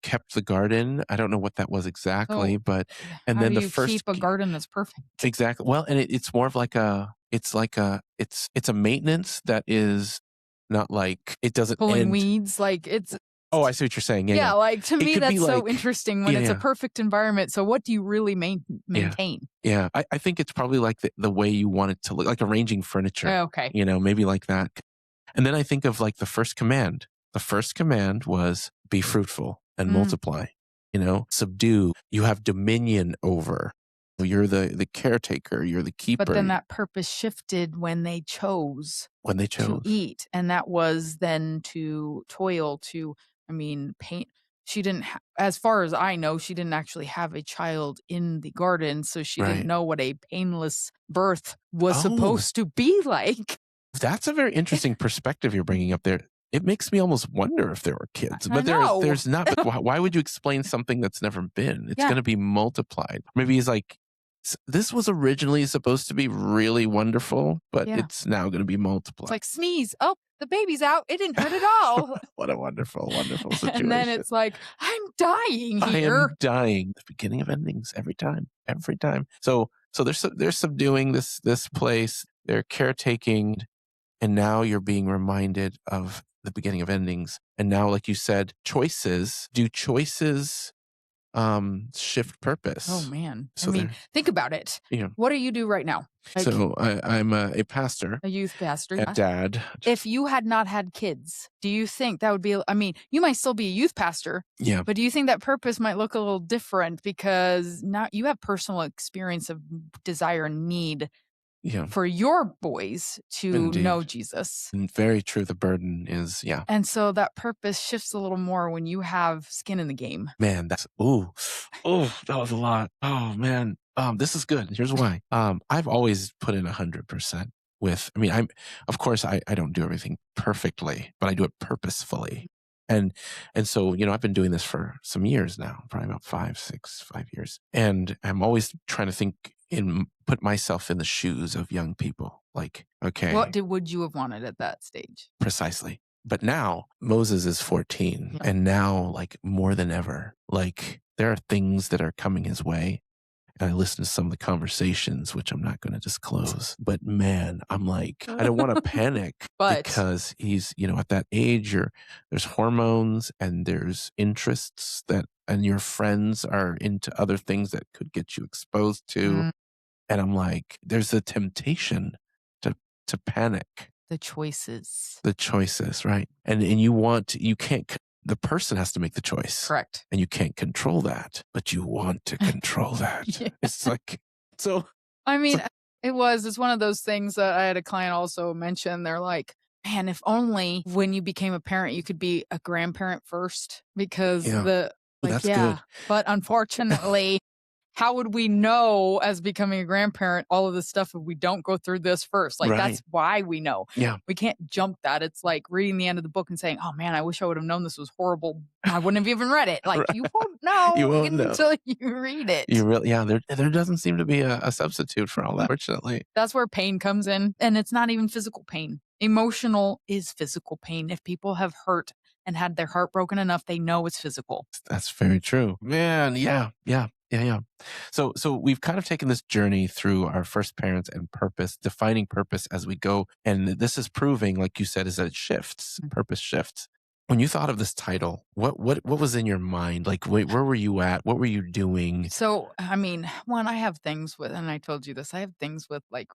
A: kept the garden. I don't know what that was exactly,
B: So,
A: but and
B: how
A: then
B: do
A: the
B: you
A: first
B: keep a garden that's perfect?
A: exactly. Well, and it's more of like it's a maintenance that is not like it doesn't
B: Pulling
A: end.
B: weeds, like, it's
A: Oh, I see what you're saying. Yeah,
B: yeah,
A: yeah.
B: like, to
A: It
B: me,
A: could be
B: that's so
A: like
B: interesting when
A: yeah,
B: it's a
A: yeah,
B: perfect environment, so what do you really
A: yeah,
B: maintain?
A: yeah. I think it's probably like the way you want it to look, like arranging furniture.
B: Okay.
A: Maybe like that. And then I think of like the first command. The first command was be fruitful and
B: Mm,
A: multiply. Subdue. You have dominion over. You're the caretaker. You're the
B: but
A: keeper.
B: then that purpose shifted when they chose
A: When they
B: to
A: chose,
B: eat, and that was then to toil, to paint. She didn't ha As far as I know, she didn't actually have a child in the garden, so she didn't
A: right?
B: know what a painless birth was
A: Oh,
B: supposed to be like.
A: that's a very interesting perspective you're bringing up there. It makes me almost wonder if there were kids,
B: I
A: but
B: know.
A: there's not. But why would you explain something that's never been? It's
B: Yeah,
A: going to be multiplied. Maybe he's like, This was originally supposed to be really wonderful, but
B: yeah.
A: it's now going to be
B: It's
A: multiplied."
B: like, "Sneeze. Oh, the baby's out. It didn't hurt at all."
A: What a wonderful, wonderful
B: And then
A: situation.
B: it's like, "I'm dying
A: I
B: here."
A: am dying. The beginning of endings every time, every time. So they're subduing this place. They're caretaking, and now you're being reminded of the beginning of endings. And now, like you said, choices. Do choices shift
B: Oh,
A: purpose?
B: man.
A: So they're
B: Think about it.
A: you know.
B: What do you do right now? Like,
A: So I'm a pastor
B: a youth pastor,
A: and
B: yeah.
A: dad.
B: If you had not had kids, do you think that would be you might still be a youth pastor,
A: Yeah,
B: but do you think that purpose might look a little different because now you have personal experience of desire and need
A: yeah,
B: for your boys to know
A: indeed.
B: Jesus?
A: And very true. The burden is, yeah,
B: And so that purpose shifts a little more when you have skin in the game.
A: man, that was a lot. Oh man. This is good. Here's why. I've always put in 100% with, of course I don't do everything perfectly, but I do it purposefully. And, and so, I've been doing this for some years now, probably about 5 years. And I'm always trying to put myself in the shoes of young people. Like, okay,
B: Would you have wanted at that stage?
A: precisely. But now Moses is 14
B: Yeah.
A: and now like more than ever, like there are things that are coming his way. And I listen to some of the conversations, which I'm not going to disclose, but man, I'm like, I don't want to panic
B: But
A: because he's, at that age, there's hormones and there's interests and your friends are into other things that could get you exposed to.
B: mm,
A: And I'm like, there's a temptation to, to panic.
B: the choices.
A: The choices, right? And you can't, the person has to make the choice
B: Correct.
A: and you can't control that, but you want to control that.
B: Yeah.
A: It's like, so,
B: I
A: so
B: mean, it's one of those things that I had a client also mention. They're like, "Man, if only when you became a parent, you could be a grandparent first because
A: yeah, well, that's
B: yeah,
A: good.
B: but unfortunately, how would we know as becoming a grandparent all of this stuff if we don't go through this first? Like,
A: Right.
B: that's why we know.
A: Yeah.
B: We can't jump that. It's like reading the end of the book and saying, "Oh man, I wish I would have known this was horrible. I wouldn't have even read it." Like, you won't
A: You
B: know
A: won't know.
B: until you read it.
A: You really, yeah, there doesn't seem to be a substitute for all that, fortunately.
B: That's where pain comes in, and it's not even physical pain. Emotional is physical pain. If people have hurt and had their heart broken enough, they know it's physical.
A: That's very true. Man, yeah, yeah, yeah, yeah. So we've kind of taken this journey through our first parents and purpose, defining purpose as we go. And this is proving, like you said, is that it shifts, purpose shifts. When you thought of this title, what was in your mind? Like, where were you at? What were you doing?
B: So, I mean, one, I have things with, and I told you this, I have things with like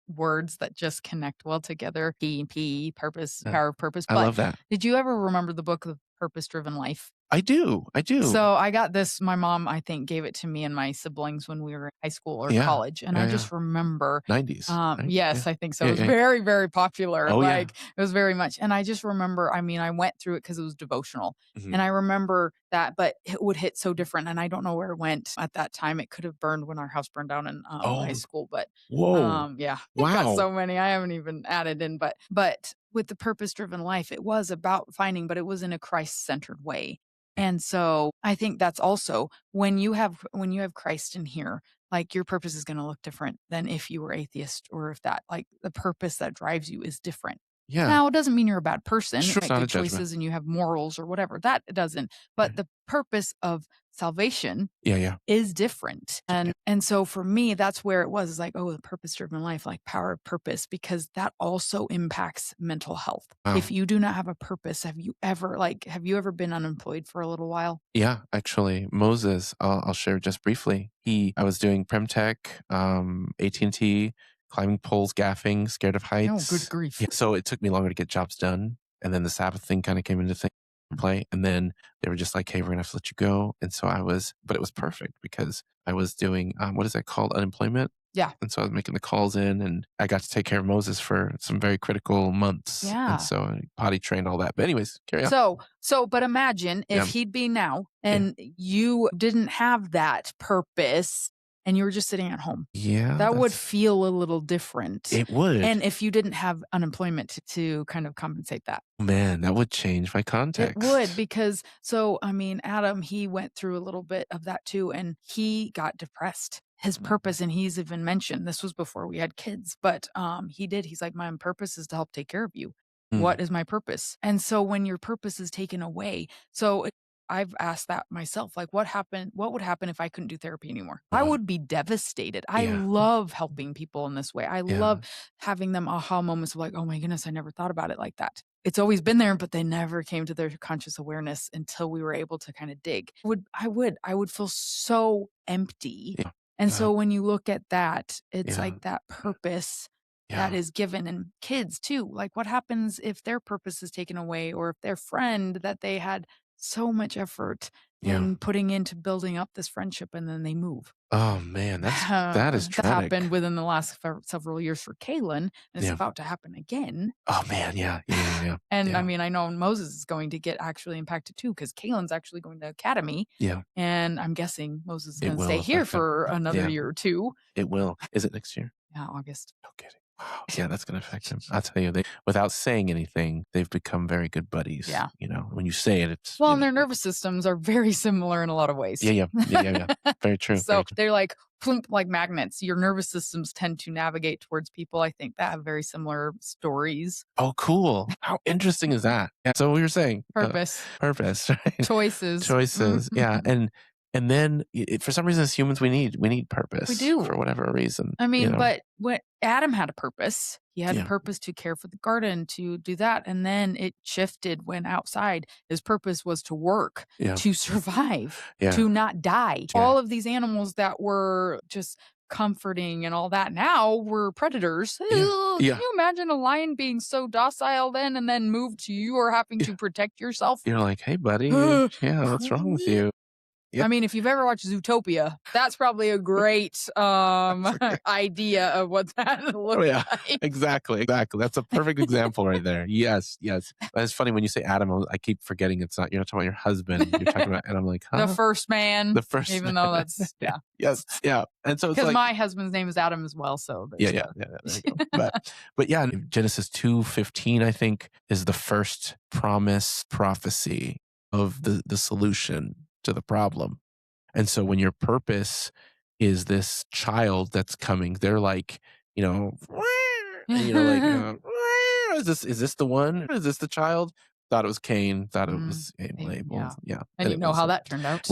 B: words that just connect well together. P, purpose,
A: Uh,
B: power of purpose.
A: I
B: But
A: love that.
B: did you ever remember the book, The Purpose Driven Life?
A: I do. I do.
B: So I got this, my mom, I think, gave it to me and my siblings when we were in high school or
A: Yeah.
B: college. And I
A: Yeah. Yeah.
B: just remember,
A: 90s. Right? Yeah.
B: yes, I think so. It
A: Yeah.
B: was
A: Yeah.
B: very, very popular.
A: Oh yeah.
B: Like, it was very much. And I just remember, I mean, I went through it because it was devotional.
A: Mhm.
B: And I remember that, but it would hit so different. And I don't know where it went at that time. It could have burned when our house burned down in high
A: Oh,
B: school. But
A: whoa.
B: yeah, it got
A: Wow.
B: so many. I haven't even added in, but with the purpose driven life, it was about finding, but it was in a Christ centered way. And so I think that's also when you have Christ in here, like your purpose is going to look different than if you were atheist or if that like the purpose that drives you is different.
A: Yeah.
B: Now, it doesn't mean you're a bad person. You
A: Sure. It's
B: make
A: not a
B: good
A: judgment.
B: choices and you have morals or whatever. That doesn't. But
A: Right.
B: the purpose of salvation
A: Yeah. Yeah.
B: is different.
A: Yeah.
B: And so for me, that's where it was like, oh, the purpose driven life, like power of purpose, because that also impacts mental health.
A: Wow.
B: If you do not have a purpose, have you ever been unemployed for a little while?
A: Yeah, actually, Moses, I'll share just briefly. I was doing Premtech, AT&T, climbing poles, gaffing, scared of
B: Oh, good
A: heights.
B: grief.
A: Yeah, so it took me longer to get jobs done, and then the Sabbath thing kind of came into play, and then they were just like, "Hey, we're gonna have to let you go." And so but it was perfect because I was doing what is that called, unemployment.
B: Yeah.
A: And so I was making the calls in, and I got to take care of Moses for some very critical months, and
B: Yeah.
A: so I potty trained all that. But anyways, carry on.
B: But imagine if
A: Yeah,
B: he'd be now
A: yeah,
B: and you didn't have that purpose and you were just sitting at home.
A: yeah.
B: That would
A: That's
B: feel a little different.
A: it would.
B: And if you didn't have unemployment to kind of compensate that.
A: Man, that would change my
B: It would
A: context.
B: because I mean, Adam, he went through a little bit of that too, and he got depressed. His purpose, and he's even mentioned this was before we had kids, but he did. He's like, my purpose is to help take care of you.
A: Mm,
B: What is my purpose? And so when your purpose is taken away, so I've asked that myself, like, what would happen if I couldn't do therapy anymore? I
A: uh,
B: would be devastated. I
A: yeah,
B: love helping people in this way. I
A: yeah.
B: love having them aha moments of like, oh my goodness, I never thought about it like that. It's always been there, but they never came to their conscious awareness until we were able to kind of dig. I would feel so empty.
A: Yeah.
B: And
A: Uh,
B: so when you look at that, it's
A: yeah,
B: like that purpose that
A: yeah,
B: is given, and kids too. Like, what happens if their purpose is taken away, or if their friend that they had so much effort
A: yeah.
B: in putting into building up this friendship and then they move?
A: Oh man, that is
B: That happened
A: tragic.
B: within the last several years for Kaylin, and it's
A: Yeah.
B: about to happen again.
A: Oh man, yeah, yeah, yeah, yeah.
B: And I
A: Yeah,
B: mean, I know Moses is going to get actually impacted too because Kaylin's actually going to academy,
A: yeah.
B: and I'm guessing Moses is
A: It
B: going to
A: will
B: stay here
A: affect them.
B: for another
A: Yeah,
B: year or two.
A: it will. Is it next year?
B: Yeah, August.
A: No kidding. Wow. Yeah, that's gonna affect him. I'll tell you, without saying anything, they've become very good buddies.
B: Yeah.
A: You know, when you say it, it's
B: Well, and their nervous systems are very similar in a lot of
A: yeah,
B: ways.
A: yeah, yeah, yeah, yeah. Very true.
B: So
A: Very true.
B: they're like plump like magnets. Your nervous systems tend to navigate towards people, I think, that have very similar stories.
A: Oh, cool. How interesting is that? Yeah. So we were saying
B: Purpose,
A: purpose, right?
B: choices.
A: Choices, yeah, and then for some reason as humans we need
B: We
A: purpose
B: do.
A: for whatever reason,
B: I
A: you
B: mean,
A: know?
B: but when Adam had a purpose, he had a
A: Yeah,
B: purpose to care for the garden, to do that. And then it shifted when outside. His purpose was to work,
A: yeah,
B: to survive,
A: yeah,
B: to not die.
A: yeah,
B: All of these animals that were just comforting and all that now were predators.
A: yeah,
B: Ew, can
A: yeah,
B: you imagine a lion being so docile then and then moved to you or having
A: yeah.
B: to protect yourself?
A: You're like, "Hey, buddy, yeah, what's wrong with you?" Yeah.
B: I mean, if you've ever watched Zootopia, that's probably a great,
A: That's okay.
B: idea of what that
A: Oh,
B: looks
A: yeah.
B: like.
A: Exactly, exactly. That's a perfect example right there. Yes, yes. But it's funny when you say Adam, I keep forgetting it's not you're not talking about your husband. You're talking about and I'm like,
B: The
A: "Huh?"
B: first man,
A: The first
B: even though that's
A: man.
B: yeah.
A: Yes, yeah. And so it's
B: Because
A: like
B: my husband's name is Adam as well, so
A: yeah,
B: there's
A: yeah,
B: that.
A: yeah, there you go. But yeah, Genesis 2:15, I think, is the first promise prophecy of the solution to the problem. And so when your purpose is this child that's coming, they're like, you know, and like, is this the one? Is this the child? Thought it was Cain, thought it
B: Mm,
A: was Abel.
B: yeah.
A: Yeah.
B: And
A: And
B: you
A: it
B: know how
A: wasn't.
B: that turned out.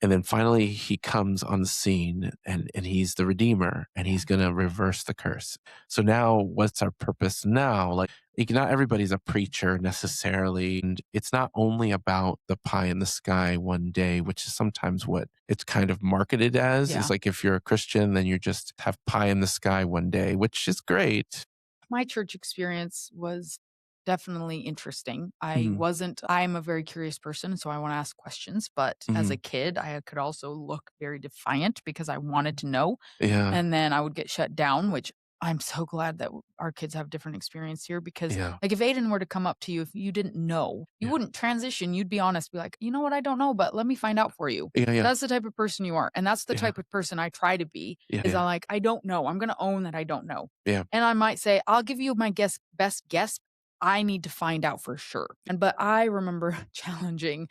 A: And then finally he comes on the scene and he's the redeemer and
B: Yeah.
A: he's going to reverse the curse. So now what's our purpose now? Not everybody's a preacher necessarily. And it's not only about the pie in the sky one day, which is sometimes what it's kind of marketed as is
B: Yeah.
A: like, if you're a Christian, then you just have pie in the sky one day, which is great.
B: My church experience was definitely interesting.
A: Mhm.
B: I'm a very curious person, so I want to ask questions. But as a
A: Mhm.
B: kid, I could also look very defiant because I wanted to know.
A: Yeah.
B: And then I would get shut down, which I'm so glad that our kids have different experience here because,
A: Yeah.
B: like, if Aiden were to come up to you, if you didn't know, you
A: Yeah.
B: wouldn't transition. You'd be honest, be like, you know what, I don't know, but let me find out for you.
A: Yeah. Yeah.
B: That's the type of person you are. And that's the
A: Yeah.
B: type of person I try to be
A: Yeah.
B: is
A: Yeah.
B: I like, I don't know. I'm going to own that I don't know.
A: Yeah.
B: And I might say, I'll give you my best guess. I need to find out for sure. But I remember challenging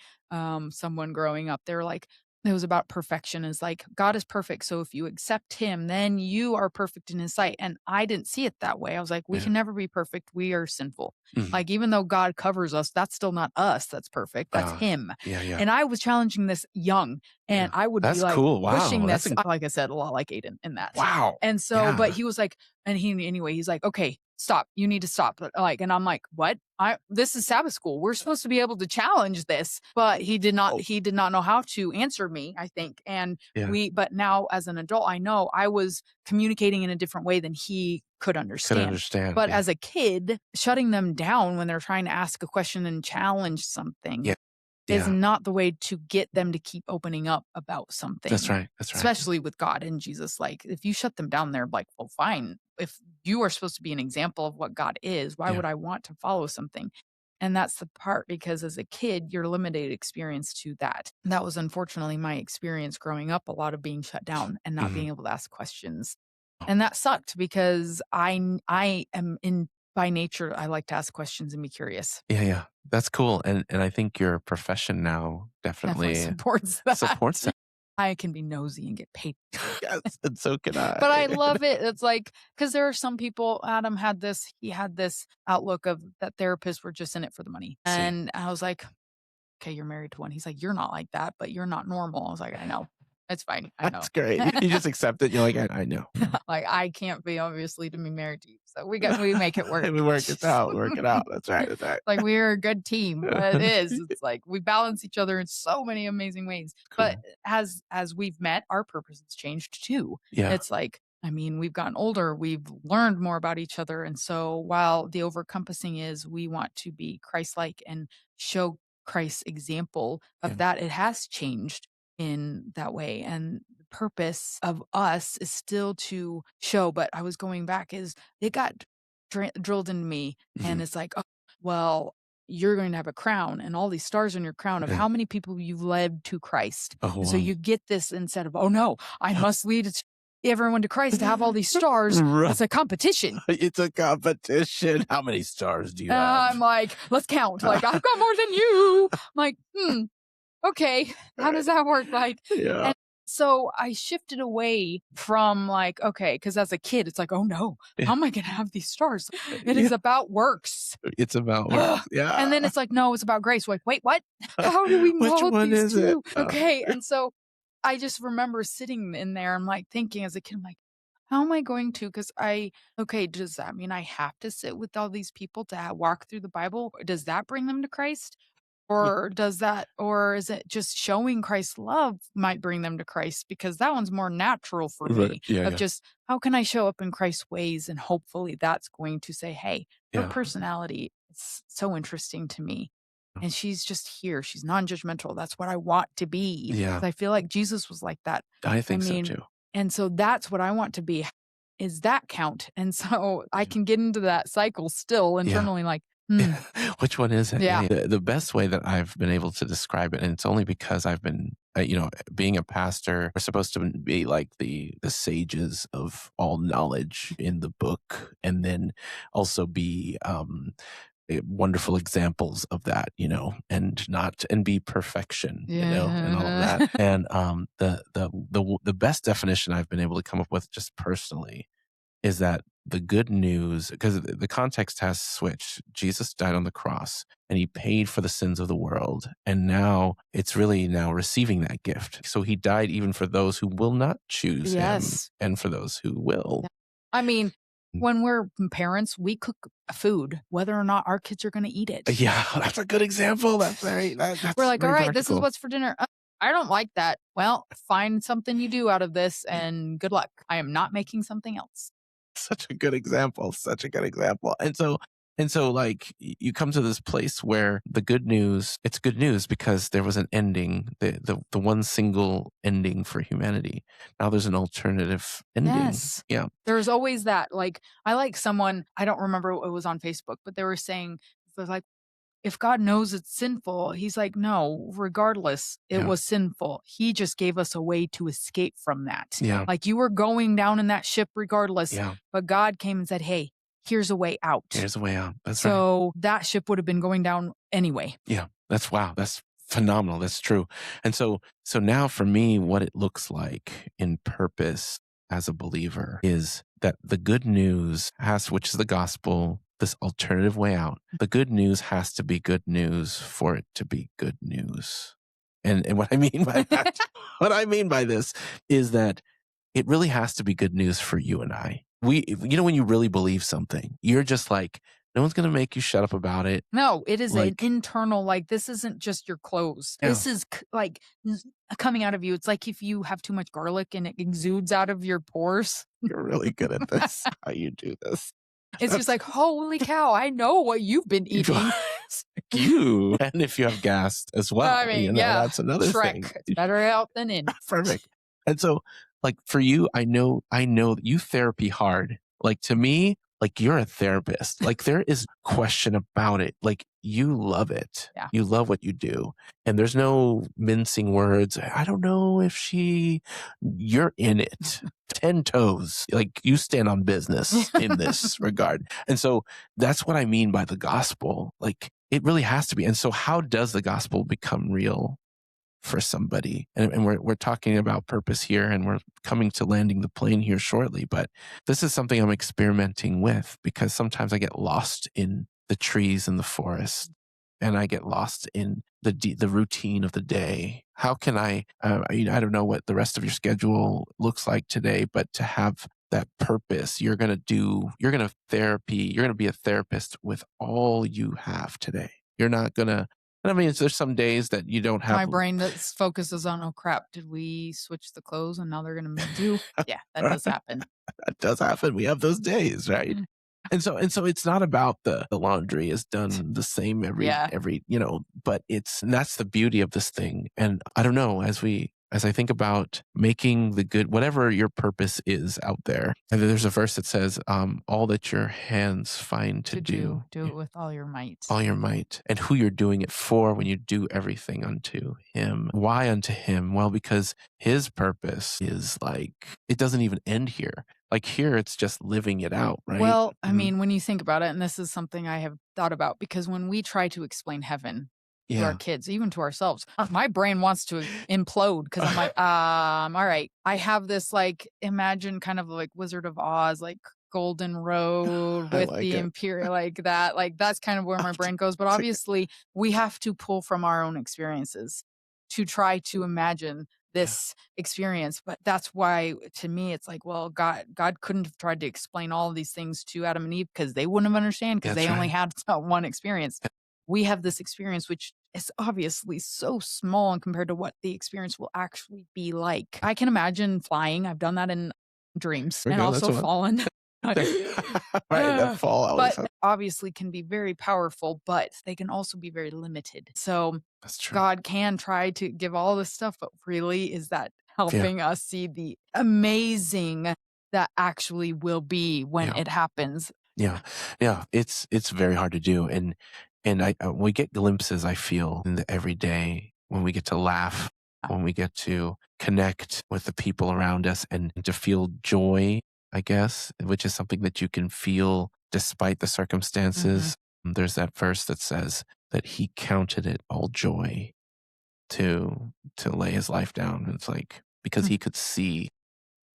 B: someone growing up. They were like, it was about perfection. Is like God is perfect. So if you accept him, then you are perfect in his sight. And I didn't see it that way. I was like, we
A: Yeah.
B: can never be perfect. We are sinful.
A: Mhm.
B: Like, even though God covers us, that's still not us that's perfect. That's
A: Ah,
B: him.
A: yeah. Yeah.
B: And I was challenging this young, and
A: Yeah.
B: I would be
A: That's
B: like
A: cool.
B: pushing
A: Wow.
B: this, like I said, a lot like Aiden in that.
A: Wow.
B: And so, but
A: Yeah.
B: he was like, and he's like, okay, stop. You need to stop. But like, and I'm like, what? This is Sabbath school. We're supposed to be able to challenge this, but
A: Oh,
B: he did not know how to answer me, I think. And
A: yeah.
B: but now as an adult, I know I was communicating in a different way than he could
A: Could
B: understand.
A: understand.
B: But
A: Yeah.
B: as a kid, shutting them down when they're trying to ask a question and challenge something
A: Yeah.
B: is
A: Yeah.
B: not the way to get them to keep opening up about
A: That's
B: something,
A: right. That's right.
B: especially with God and Jesus. Like, if you shut them down, they're like, well, fine. If you are supposed to be an example of what God is, why
A: Yeah.
B: would I want to follow something? And that's the part because as a kid, you're limited experience to that. That was unfortunately my experience growing up, a lot of being shut down and not
A: Mhm.
B: being able to ask questions.
A: Oh,
B: And that sucked because I am in by nature, I like to ask questions and be curious.
A: yeah. Yeah. That's cool. And I think your profession now
B: Definitely
A: definitely
B: supports that.
A: supports that.
B: I can be nosy and get paid.
A: Yes. And so can I.
B: But I love it. It's like, because there are some people, he had this outlook of that therapists were just in it for the money.
A: See.
B: And I was like, okay, you're married to one. He's like, you're not like that, but you're not normal. I was like, I know. It's fine. I know.
A: That's great. You just accept it. You're like, I know.
B: Like, I can't be obviously to be married to you. So we make it work.
A: We work it out. Work it out. That's right. That's right.
B: Like, we're a good team. It is. It's like we balance each other in so many amazing ways. But
A: Cool.
B: as we've met, our purpose has changed too.
A: Yeah.
B: It's like, I mean, we've gotten older, we've learned more about each other. And so while the overcompassing is we want to be Christ-like and show Christ's example
A: Yeah.
B: of that, it has changed in that way. And the purpose of us is still to show, but I was going back is it got drilled into me,
A: Mhm.
B: and it's like, oh, well, you're going to have a crown and all these stars on your crown of
A: Yeah.
B: how many people you've led to Christ.
A: Oh,
B: And so
A: wow.
B: you get this instead of, oh no, I must lead everyone to Christ to have all these stars.
A: Right.
B: It's a competition.
A: It's a competition. How many stars do you
B: I'm
A: have?
B: like, let's count. Like, I've got more than you. I'm like, okay, how
A: Right.
B: does that work? Like,
A: Yeah.
B: and so I shifted away from like, okay, because as a kid, it's like, oh no,
A: Yeah.
B: how am I going to have these stars? It
A: Yeah.
B: is about works.
A: It's about work.
B: And then
A: Yeah.
B: it's like, no, it's about grace. Like, wait, what? How do we
A: Which
B: know
A: one
B: these
A: is it?
B: two? Okay. And so I just remember sitting in there and like thinking as a kid, I'm like, how am I going to? Because okay, does that mean I have to sit with all these people to walk through the Bible? Does that bring them to Christ?
A: Yeah.
B: Or is it just showing Christ's love might bring them to Christ? Because that one's more natural for
A: Right.
B: me
A: Yeah.
B: of
A: Yeah.
B: just how can I show up in Christ's ways? And hopefully that's going to say, hey, her
A: Yeah.
B: personality is so interesting to me. and she's just here. She's non-judgmental. That's what I want to be.
A: Yeah,
B: 'Cause I feel like Jesus was like that.
A: I
B: I
A: think so
B: mean,
A: too.
B: and so that's what I want to be. Is that count? And so I
A: Yeah.
B: can get into that cycle still
A: Yeah.
B: internally, like, hmm,
A: Which one is it?
B: yeah,
A: Yeah, the best way that I've been able to describe it, and it's only because I've been, being a pastor, we're supposed to be like the sages of all knowledge in the book, and then also be wonderful examples of that, and be perfection, and all of that.
B: yeah,
A: And the best definition I've been able to come up with just personally is that the good news, because the context has switched. Jesus died on the cross and he paid for the sins of the world. And now it's really now receiving that gift. So he died even for those who will not choose him
B: yes.
A: and for those who
B: Yeah.
A: will.
B: I mean, when we're parents, we cook food, whether or not our kids are going to eat it.
A: Yeah, that's a good example.
B: We're
A: That's
B: like, all
A: very
B: right, this is
A: practical.
B: what's for dinner. I don't like that. Well, find something you do out of this and good luck. I am not making something else.
A: Such a good example, such a good example. And so like you come to this place where the good news, it's good news because there was an ending, the one single ending for humanity. Now there's an alternative ending.
B: Yes.
A: Yeah.
B: There's always that. Like, I like someone, I don't remember what it was on Facebook, but they were saying, it was like, if God knows it's sinful, he's like, no, regardless, it
A: Yeah.
B: was sinful. He just gave us a way to escape from that.
A: Yeah.
B: Like you were going down in that ship regardless,
A: Yeah.
B: but God came and said, hey, here's a way out.
A: Here's a way out. That's right.
B: So that ship would have been going down anyway.
A: Yeah. That's wow. That's phenomenal. That's true. And so now for me, what it looks like in purpose as a believer is that the good news which is the gospel, this alternative way out, the good news has to be good news for it to be good news. And what I mean by that, what I mean by this is that it really has to be good news for you and I. When you really believe something, you're just like, no one's going to make you shut up about it.
B: No, it is an
A: Like,
B: internal, like, this isn't just your clothes.
A: yeah,
B: This is coming out of you. It's like if you have too much garlic and it exudes out of your pores.
A: you're really good at this, how you do this.
B: It's just
A: That's
B: like, holy cow, I know what you've been eating.
A: you. And if you have gas as well,
B: I mean, yeah,
A: that's another thing.
B: Shrek. It's better out than in.
A: Perfect. And so, like for you, I know that you therapy hard. Like to me, like you're a therapist. Like there is question about it. Like you love it.
B: Yeah.
A: You love what you do. And there's no mincing words. I don't know if you're in it. 10 toes. Like you stand on business in this regard. And so that's what I mean by the gospel. Like it really has to be. And so how does the gospel become real for somebody? And we're talking about purpose here and we're coming to landing the plane here shortly, but this is something I'm experimenting with because sometimes I get lost in the trees in the forest and I get lost in the routine of the day. How can I don't know what the rest of your schedule looks like today, but to have that purpose, you're going to be a therapist with all you have today. You're not going to, I mean, there's some days that you don't have.
B: My brain that focuses on, oh crap, did we switch the clothes and now they're going to do? Yeah, that does happen.
A: That does happen. We have those days, right?
B: Mm.
A: And so it's not about the laundry is done the same
B: Yeah.
A: every, but and that's the beauty of this thing. And I don't know, as I think about making the good, whatever your purpose is out there, and there's a verse that says, all that your hands find to do,
B: Do it with all your might.
A: all your might, and who you're doing it for when you do everything unto him. Why unto him? Well, because his purpose is like, it doesn't even end here. Like here, it's just living it out, right?
B: Well, I
A: Mhm.
B: mean, when you think about it, and this is something I have thought about, because when we try to explain heaven to our
A: Yeah.
B: kids, even to ourselves, my brain wants to implode because I'm like, all right, I have this like imagine kind of like Wizard of Oz, like golden road
A: I
B: with
A: like
B: the
A: it.
B: imperial, like that's kind of where my brain goes. But
A: It's like,
B: obviously, we have to pull from our own experiences to try to imagine
A: yeah,
B: this experience. But that's why to me it's like, well, God couldn't have tried to explain all of these things to Adam and Eve because they wouldn't have understand because
A: that's
B: they only
A: right.
B: had one experience. We have this experience which is obviously so small and compared to what the experience will actually be like. I can imagine flying. I've done that in dreams
A: There we
B: and
A: go. That's
B: also
A: one.
B: fallen.
A: Right, that fall always
B: But
A: has
B: obviously can be very powerful, but they can also be very limited. So
A: that's true.
B: God can try to give all this stuff, but really is that
A: Yeah,
B: helping us see the amazing that actually will be when
A: yeah,
B: it happens.
A: yeah, yeah, it's very hard to do, and we get glimpses, I feel, in the everyday when we get to laugh, when we get to connect with the people around us and to feel joy, I guess, which is something that you can feel despite the
B: Mhm.
A: circumstances. There's that verse that says that he counted it all joy to lay his life down. And it's like because
B: Mm.
A: he could see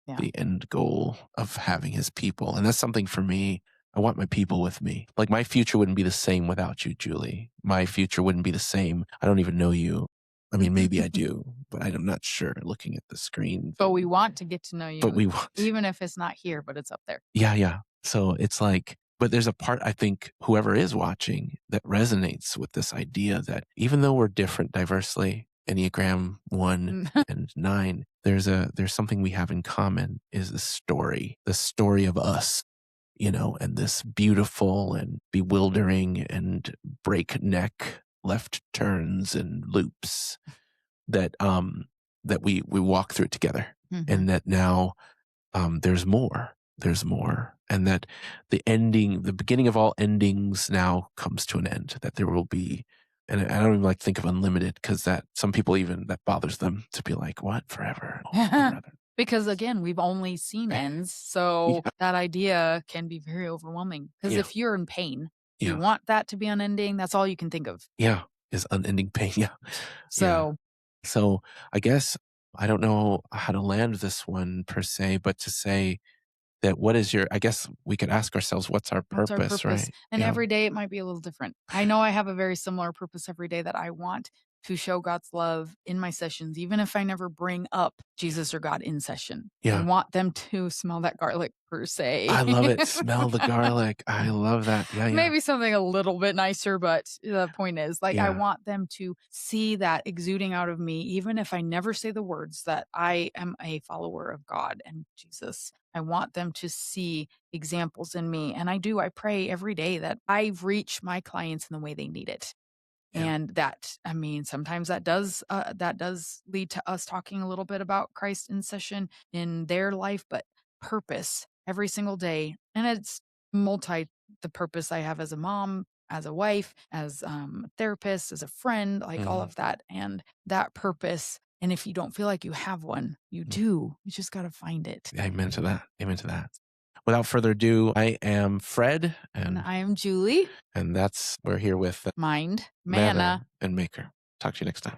B: Yeah.
A: the end goal of having his people. And that's something for me. I want my people with me. Like my future wouldn't be the same without you, Julie. My future wouldn't be the same. I don't even know you. I mean, maybe I do, but I'm not sure looking at the screen.
B: But we want to get to know
A: But
B: you,
A: we want,
B: even if it's not here, but it's up there.
A: yeah, yeah. So it's like, but there's a part I think whoever is watching that resonates with this idea that even though we're different diversely, Enneagram 1 and 9, there's something we have in common is the story of us, and this beautiful and bewildering and breakneck left turns and loops that we walk through together.
B: Mhm.
A: And that now there's more. There's more. And that the beginning of all endings now comes to an end, that there will be, and I don't even like think of unlimited because that some people even that bothers them to be like, what, forever? Oh, I'd rather.
B: Because again, we've only seen ends, so
A: Yeah.
B: that idea can be very overwhelming. Because
A: Yeah.
B: if you're in pain, you
A: Yeah.
B: want that to be unending, that's all you can think of.
A: Yeah. Is unending pain. Yeah. Yeah.
B: So,
A: So I guess I don't know how to land this one per se, but to say that I guess we could ask ourselves, what's our
B: what's our
A: purpose,
B: purpose?
A: right?
B: And
A: Yeah.
B: every day it might be a little different. I know I have a very similar purpose every day that I want to show God's love in my sessions, even if I never bring up Jesus or God in session. I
A: Yeah.
B: want them to smell that garlic per se.
A: I love it. Smell the garlic. I love that. Yeah. Yeah.
B: Maybe something a little bit nicer, but the point is, like, I
A: Yeah.
B: want them to see that exuding out of me, even if I never say the words that I am a follower of God and Jesus. I want them to see examples in me. And I do, I pray every day that I reach my clients in the way they need it.
A: Yeah.
B: And that, I mean, sometimes that does lead to us talking a little bit about Christ in session in their life, but purpose every single day. And it's multi the purpose I have as a mom, as a wife, as a therapist, as a friend, like all
A: Mhm.
B: of that. And that purpose. And if you don't feel like you have one, you do. You just got to find it.
A: Amen to that. Amen to that. Without further ado, I am Fred,
B: And
A: and
B: I am Julie,
A: we're here with
B: mind,
A: Manna
B: manna.
A: and Maker. Talk to you next time.